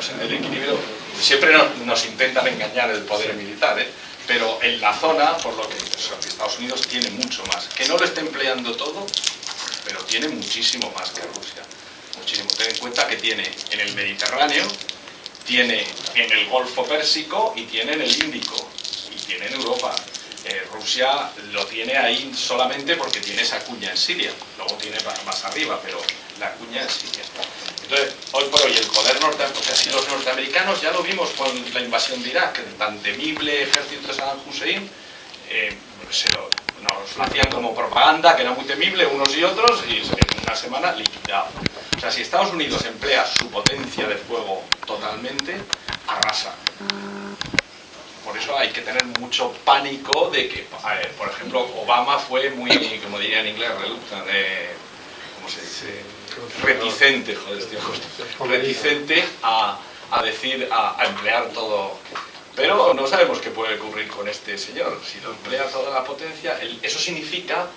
siempre nos intentan engañar el poder militar, pero en la zona, por lo que Estados Unidos tiene mucho más. Que no lo esté empleando todo, pero tiene muchísimo más que Rusia. Muchísimo. Ten en cuenta que tiene en el Mediterráneo, tiene en el Golfo Pérsico y tiene en el Índico, y tiene en Europa. Rusia lo tiene ahí solamente porque tiene esa cuña en Siria, luego tiene más arriba, pero la cuña en Siria. Entonces, hoy por hoy el poder norteamericano, o sea, si los norteamericanos ya lo vimos con la invasión de Irak, el tan temible ejército de Saddam Hussein, nos lo hacían como propaganda, que era muy temible unos y otros, y en una semana liquidado. O sea, si Estados Unidos emplea su potencia de fuego totalmente, arrasa. Por eso hay que tener mucho pánico de que, por ejemplo, Obama fue muy, como diría en inglés, ¿cómo se dice? Reticente, reticente a emplear todo Pero no sabemos qué puede ocurrir con este señor. Si lo emplea toda la potencia, eso significa,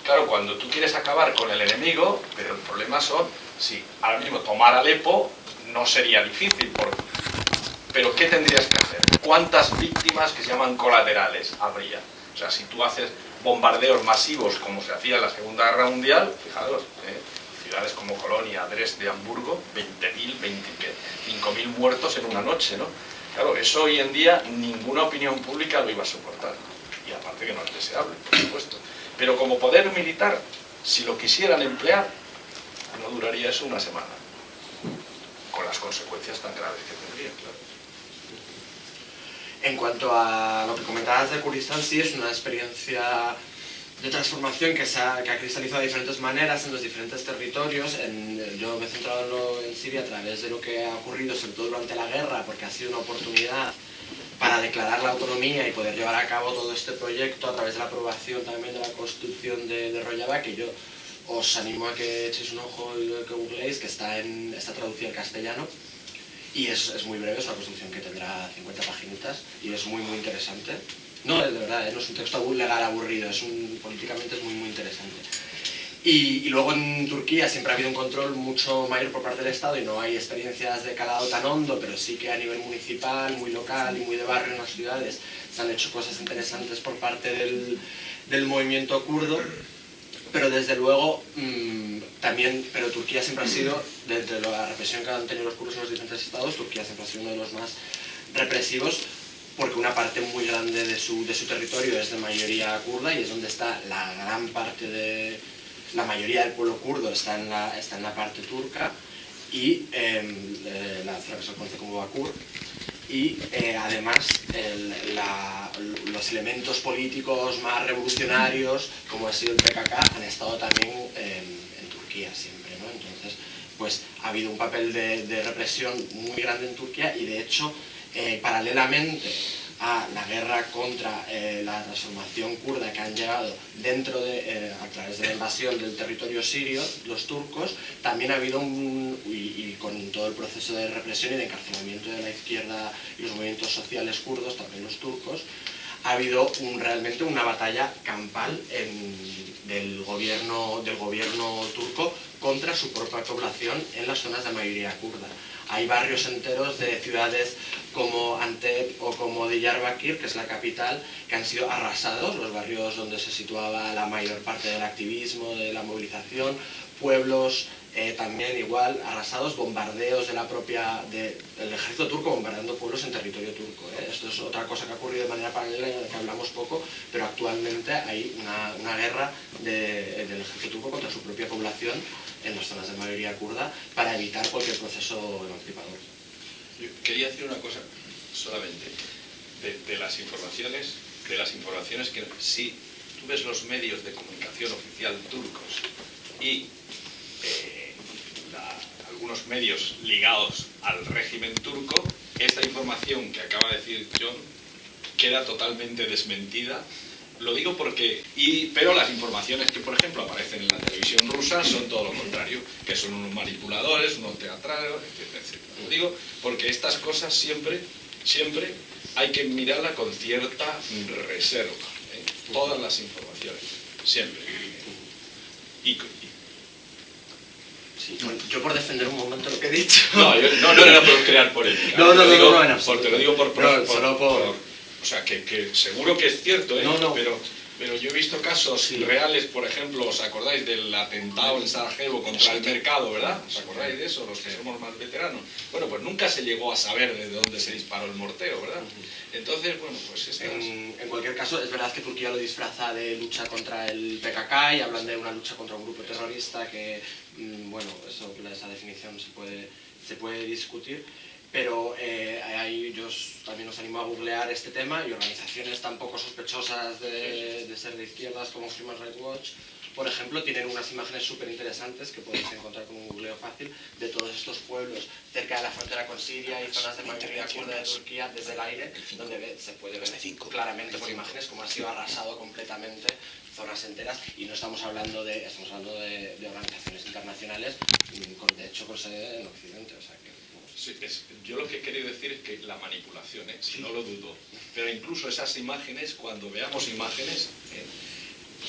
claro, cuando tú quieres acabar con el enemigo, pero el problema son, si ahora mismo tomar Alepo no sería difícil, pero ¿qué tendrías que hacer? ¿Cuántas víctimas que se llaman colaterales habría? O sea, si tú haces bombardeos masivos como se hacía en la Segunda Guerra Mundial, fijaros, ciudades como Colonia, Dresde, Hamburgo, 20.000, 5.000 muertos en una noche, ¿no? Claro, eso hoy en día ninguna opinión pública lo iba a soportar. Y aparte que no es deseable, por supuesto. Pero como poder militar, si lo quisieran emplear, no duraría eso una semana. Con las consecuencias tan graves que tendría, claro.
En cuanto a lo que comentabas de Kurdistán, sí es una experiencia de transformación que ha cristalizado de diferentes maneras en los diferentes territorios. Yo me he centrado en Siria a través de lo que ha ocurrido, sobre todo durante la guerra, porque ha sido una oportunidad para declarar la autonomía y poder llevar a cabo todo este proyecto a través de la aprobación también de la Constitución de Rojava, que yo os animo a que echéis un ojo y que googleéis, que está traducida al castellano. Y es muy breve, es una Constitución que tendrá 50 paginitas y es muy interesante. No, de verdad, no es un texto legal aburrido, políticamente es muy interesante. Y luego en Turquía siempre ha habido un control mucho mayor por parte del Estado y no hay experiencias de calado tan hondo, pero sí que a nivel municipal, muy local y muy de barrio en las ciudades se han hecho cosas interesantes por parte del movimiento kurdo. Pero desde luego, pero Turquía siempre ha sido, desde la represión que han tenido los kurdos en los diferentes estados, Turquía siempre ha sido uno de los más represivos, porque una parte muy grande de su territorio es de mayoría kurda y es donde está la gran parte de la mayoría del pueblo kurdo está en la parte turca y la zona que se conoce como Bakur. Y además los elementos políticos más revolucionarios, como ha sido el PKK, han estado también en Turquía siempre, ¿no? Entonces, pues ha habido un papel de represión muy grande en Turquía y de hecho, paralelamente a la guerra contra la transformación kurda que han llevado a través de la invasión del territorio sirio, los turcos, también ha habido y con todo el proceso de represión y de encarcelamiento de la izquierda y los movimientos sociales kurdos, también los turcos, ha habido realmente una batalla campal del gobierno turco contra su propia población en las zonas de mayoría kurda. Hay barrios enteros de ciudades como Antep o como Diyarbakir, que es la capital, que han sido arrasados, los barrios donde se situaba la mayor parte del activismo, de la movilización, pueblos también igual arrasados, bombardeos del ejército turco bombardeando pueblos en territorio turco. Esto es otra cosa que ha ocurrido de manera paralela y de la que hablamos poco, pero actualmente hay una guerra del ejército turco contra su propia población en las zonas de mayoría kurda para evitar cualquier proceso emancipador.
Yo quería decir una cosa solamente de las informaciones que si tú ves los medios de comunicación oficial turcos y algunos medios ligados al régimen turco, esta información que acaba de decir John queda totalmente desmentida. Lo digo pero las informaciones que, por ejemplo, aparecen en la televisión rusa son todo lo contrario, que son unos manipuladores, unos teatrales, etc. Lo digo porque estas cosas siempre hay que mirarlas con cierta reserva, todas las informaciones, siempre.
Sí, yo por defender un momento lo que he dicho...
No era por crear polémica.
No,
te lo digo por o sea, que seguro que es cierto, pero yo he visto casos reales, por ejemplo, ¿os acordáis del atentado en Sarajevo contra el mercado, verdad? ¿Os acordáis de eso, los que somos más veteranos? Bueno, pues nunca se llegó a saber de dónde se disparó el mortero, ¿verdad? Entonces, bueno, pues
en cualquier caso, es verdad que Turquía lo disfraza de lucha contra el PKK y hablan de una lucha contra un grupo terrorista que, bueno, esa definición se puede discutir. Pero yo también os animo a googlear este tema y organizaciones tan poco sospechosas de ser de izquierdas como Human Rights Watch, por ejemplo, tienen unas imágenes súper interesantes que podéis encontrar con un googleo fácil de todos estos pueblos cerca de la frontera con Siria y zonas de mayoría kurda de Turquía desde el aire, donde se puede ver claramente por imágenes cómo ha sido arrasado completamente zonas enteras, y no estamos hablando de organizaciones internacionales, de hecho con sede en Occidente, o sea que
Sí, yo lo que he querido decir es que la manipulación, si no lo dudo, pero incluso esas imágenes, cuando veamos imágenes,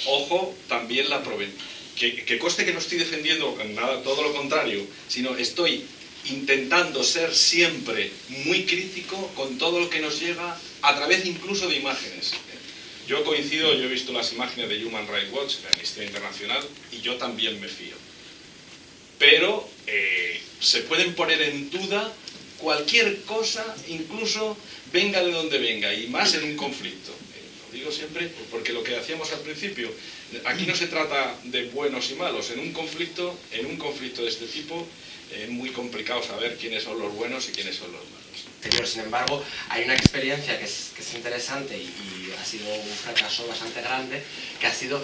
ojo, también la que conste que no estoy defendiendo nada, todo lo contrario, sino estoy intentando ser siempre muy crítico con todo lo que nos llega a través incluso de imágenes. Yo coincido, yo he visto las imágenes de Human Rights Watch, de Amnistía Internacional, y yo también me fío. Pero se pueden poner en duda cualquier cosa, incluso venga de donde venga, y más en un conflicto. Lo digo siempre porque lo que hacíamos al principio, aquí no se trata de buenos y malos. En un conflicto de este tipo es muy complicado saber quiénes son los buenos y quiénes son los malos.
Pero sin embargo, hay una experiencia que es interesante y ha sido un fracaso bastante grande, que ha sido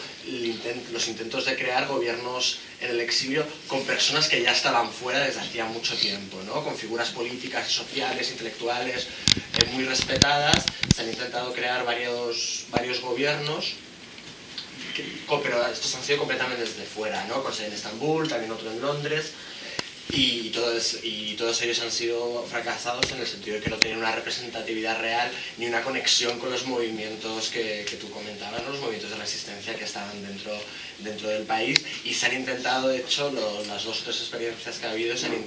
los intentos de crear gobiernos en el exilio con personas que ya estaban fuera desde hacía mucho tiempo, ¿no? Con figuras políticas, sociales, intelectuales muy respetadas. Se han intentado crear varios gobiernos, pero estos han sido completamente desde fuera, ¿no? Con sede en Estambul, también otro en Londres. Y todos ellos han sido fracasados en el sentido de que no tienen una representatividad real ni una conexión con los movimientos que tú comentabas, ¿no? Los movimientos de resistencia que estaban dentro del país, y se han intentado, de hecho, las 2 o 3 experiencias que ha habido, se han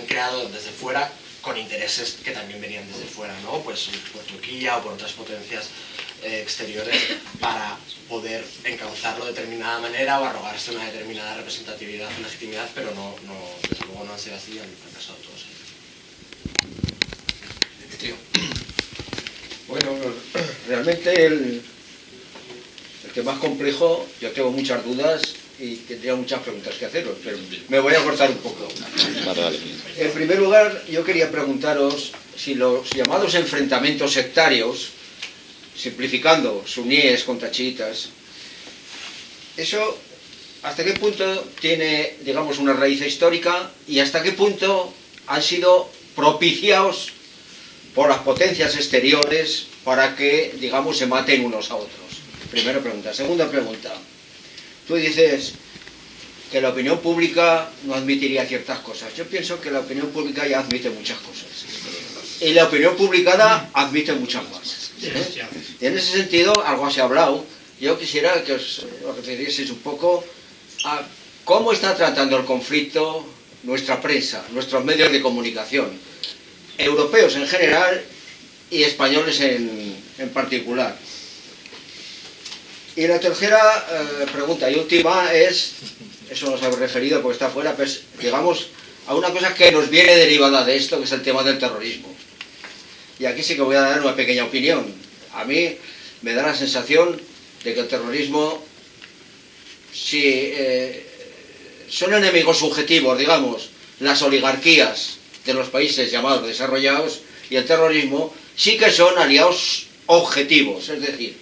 creado desde fuera con intereses que también venían desde fuera, ¿no? Pues por Turquía o por otras potencias exteriores, para poder encauzarlo de determinada manera o arrogarse una determinada representatividad o legitimidad, pero desde luego no han sido así y han fracasado todos ellos.
Bueno, realmente el que más complejo, yo tengo muchas dudas y tendría muchas preguntas que haceros, pero me voy a cortar un poco.
Vale.
En primer lugar, yo quería preguntaros si los llamados enfrentamientos sectarios, simplificando, suníes contra chiitas, eso hasta qué punto tiene, digamos, una raíz histórica y hasta qué punto han sido propiciados por las potencias exteriores para que, digamos, se maten unos a otros. Primera pregunta. Segunda pregunta. Tú dices que la opinión pública no admitiría ciertas cosas. Yo pienso que la opinión pública ya admite muchas cosas. Y la opinión publicada admite muchas más. Y en ese sentido, algo se ha hablado. Yo quisiera que os referieseis un poco a cómo está tratando el conflicto nuestra prensa, nuestros medios de comunicación, europeos en general y españoles en particular. Y la tercera pregunta y última es, eso nos habéis referido porque está fuera, pues digamos a una cosa que nos viene derivada de esto, que es el tema del terrorismo. Y aquí sí que voy a dar una pequeña opinión. A mí me da la sensación de que el terrorismo, si son enemigos subjetivos, digamos, las oligarquías de los países llamados desarrollados, y el terrorismo sí que son aliados objetivos, es decir,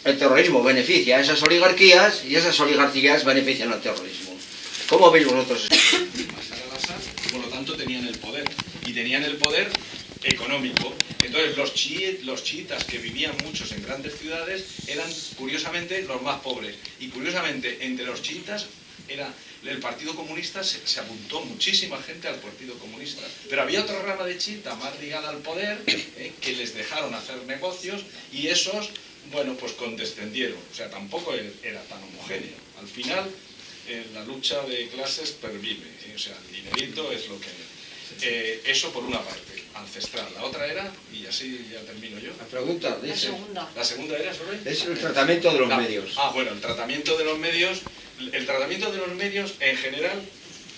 el terrorismo beneficia a esas oligarquías y esas oligarquías benefician al terrorismo. ¿Cómo veis vosotros esto?
Bashar al-Assad, por lo tanto, tenían el poder, y tenían el poder económico. Entonces los chiitas, que vivían muchos en grandes ciudades, eran curiosamente los más pobres, y curiosamente entre los chiitas el Partido Comunista, se apuntó muchísima gente al Partido Comunista, pero había otra rama de chiita más ligada al poder, que les dejaron hacer negocios, y esos, bueno, pues condescendieron. O sea, tampoco era tan homogéneo. Al final la lucha de clases pervive, o sea, el dinerito es lo que... eso por una parte, ancestral. La otra era, y así ya termino yo.
La pregunta, dice.
La segunda era sobre...
Es el tratamiento de los medios.
Ah, bueno, el tratamiento de los medios. El tratamiento de los medios en general,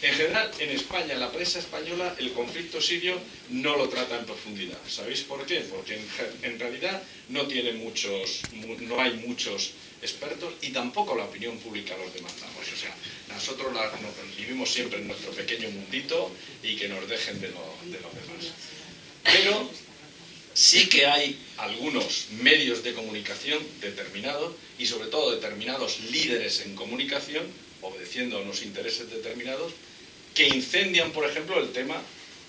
en España, la prensa española, el conflicto sirio no lo trata en profundidad. ¿Sabéis por qué? Porque en realidad no hay muchos expertos, y tampoco la opinión pública los demandamos. O sea, nosotros vivimos siempre en nuestro pequeño mundito y que nos dejen de los demás. Pero sí que hay algunos medios de comunicación determinados, y sobre todo determinados líderes en comunicación, obedeciendo a unos intereses determinados, que incendian, por ejemplo, el tema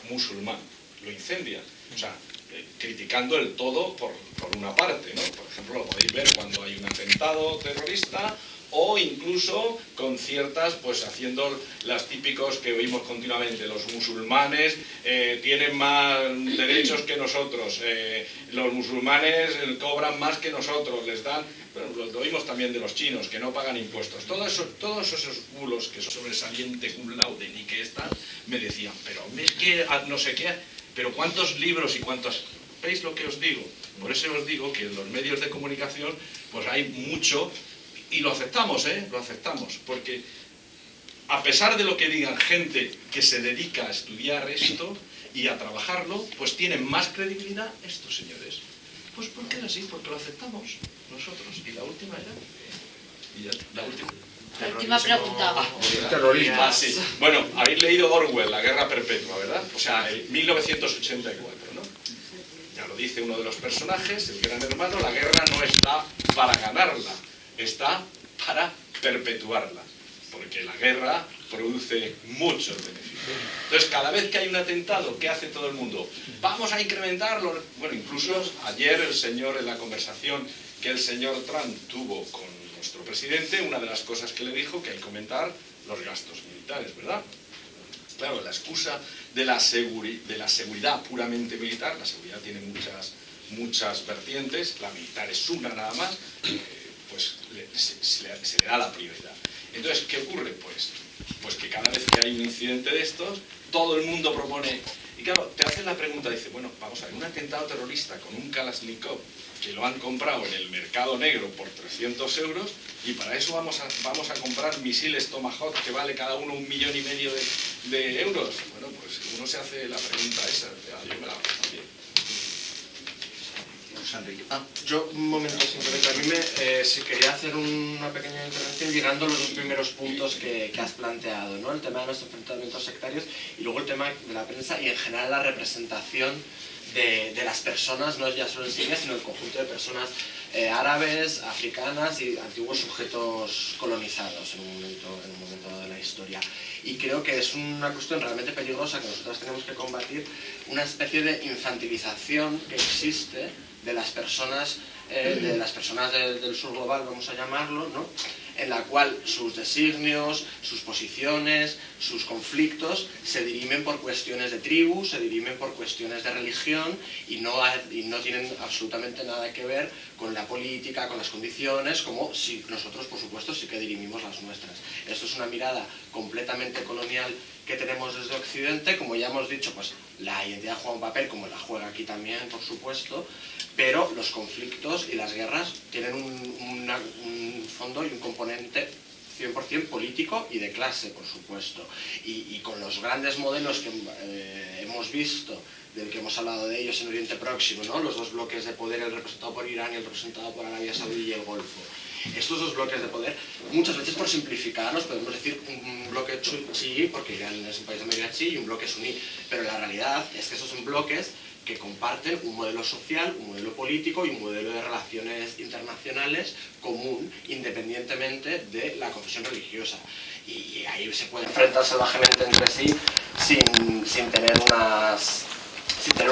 musulmán. Lo incendian. O sea, criticando el todo por una parte, ¿no? Por ejemplo, lo podéis ver cuando hay un atentado terrorista, o incluso con ciertas, pues haciendo las típicos que oímos continuamente, los musulmanes tienen más derechos que nosotros, los musulmanes cobran más que nosotros, les dan, bueno, lo oímos también de los chinos, que no pagan impuestos, todos esos bulos que son sobresaliente, cum laude, ni que están, me decían, pero es que no sé qué, pero cuántos libros y cuántos, ¿veis lo que os digo? Por eso os digo que en los medios de comunicación pues hay mucho. Y lo aceptamos, lo aceptamos, porque a pesar de lo que digan gente que se dedica a estudiar esto y a trabajarlo, pues tienen más credibilidad estos señores. Pues porque es así, porque lo aceptamos nosotros. Y la última era... Y ya, la última...
La última pregunta.
Terrorismo. Sí. Bueno, habéis leído Orwell, La Guerra Perpetua, ¿verdad? O sea, el 1984, ¿no? Ya lo dice uno de los personajes, el gran hermano, la guerra no está para ganarla, está para perpetuarla, porque la guerra produce muchos beneficios. Entonces, cada vez que hay un atentado, ¿qué hace todo el mundo? Vamos a incrementarlo. Bueno, incluso ayer el señor, en la conversación que el señor Trump tuvo con nuestro presidente, una de las cosas que le dijo que hay que aumentar los gastos militares, ¿verdad? Claro, la excusa de la seguridad puramente militar, la seguridad tiene muchas vertientes, la militar es una nada más, pues se le da la prioridad. Entonces, ¿qué ocurre? Pues que cada vez que hay un incidente de estos, todo el mundo propone... Y claro, te hacen la pregunta, dice, bueno, vamos a ver, un atentado terrorista con un Kalashnikov que lo han comprado en el mercado negro por 300 euros y para eso vamos a comprar misiles Tomahawk que vale cada uno 1,5 millones de euros. Bueno, pues uno se hace la pregunta esa, yo me la hago también.
Yo, un momento simplemente, a mí si quería hacer una pequeña intervención llegando a los dos primeros puntos que has planteado, ¿no? El tema de los enfrentamientos sectarios y luego el tema de la prensa y en general la representación de las personas, no ya solo en Siria, sino el conjunto de personas árabes, africanas y antiguos sujetos colonizados en un momento de la historia. Y creo que es una cuestión realmente peligrosa que nosotros tenemos que combatir, una especie de infantilización que existe de las personas del sur global, vamos a llamarlo, ¿no? En la cual sus designios, sus posiciones, sus conflictos se dirimen por cuestiones de tribu, se dirimen por cuestiones de religión y no tienen absolutamente nada que ver con la política, con las condiciones, como si nosotros, por supuesto, sí que dirimimos las nuestras. Esto es una mirada completamente colonial que tenemos desde Occidente, como ya hemos dicho, pues la identidad juega un papel, como la juega aquí también, por supuesto, pero los conflictos y las guerras tienen un fondo y un componente 100% político y de clase, por supuesto. Y con los grandes modelos que hemos visto, del que hemos hablado de ellos en Oriente Próximo, ¿no? Los dos bloques de poder, el representado por Irán y el representado por Arabia Saudí y el Golfo. Estos dos bloques de poder, muchas veces por simplificarlos, podemos decir un bloque chií, porque Irán es un país de mayoría chií, y un bloque suní, pero la realidad es que esos son bloques que comparten un modelo social, un modelo político y un modelo de relaciones internacionales común, independientemente de la confesión religiosa. Y ahí se puede enfrentar salvajemente entre sí sin tener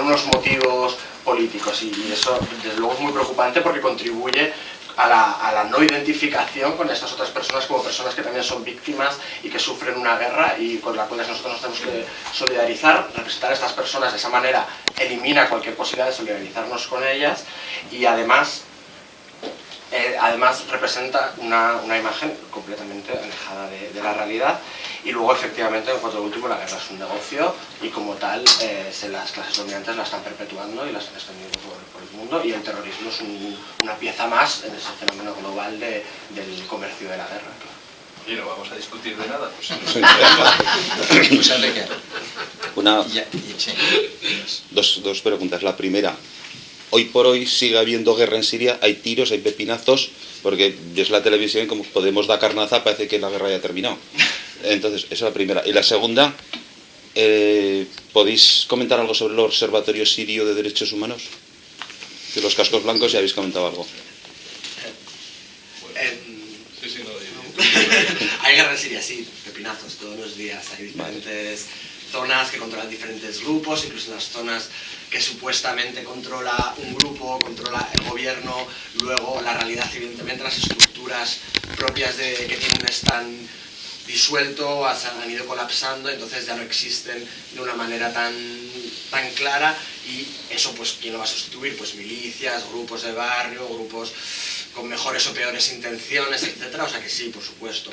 unos motivos políticos. Y eso, desde luego, es muy preocupante porque contribuye a la no identificación con estas otras personas como personas que también son víctimas y que sufren una guerra y con las cuales nosotros nos tenemos que solidarizar. Representar a estas personas de esa manera elimina cualquier posibilidad de solidarizarnos con ellas y además representa una imagen completamente alejada de la realidad. Y luego, efectivamente, en cuanto al último, la guerra es un negocio y como tal las clases dominantes la están perpetuando y la están extendiendo por el mundo, y el terrorismo es una pieza más en ese fenómeno global del comercio de la guerra.
Y no vamos a discutir de nada, pues
Enrique.
Dos preguntas. La primera, hoy por hoy sigue habiendo guerra en Siria, hay tiros, hay pepinazos, porque ves la televisión como Podemos da carnaza, parece que la guerra ya ha terminado. Entonces, esa es la primera. Y la segunda, ¿podéis comentar algo sobre el Observatorio Sirio de Derechos Humanos? De los cascos blancos ya habéis comentado algo.
Hay guerra en Siria, sí, pepinazos todos los días, hay diferentes zonas que controlan diferentes grupos, incluso en las zonas que supuestamente controla un grupo, controla el gobierno, luego la realidad, evidentemente, las estructuras propias que tienen están disuelto, han ido colapsando, entonces ya no existen de una manera tan clara, y eso pues ¿quién lo va a sustituir? Pues milicias, grupos de barrio, grupos con mejores o peores intenciones, etcétera. O sea que sí, por supuesto,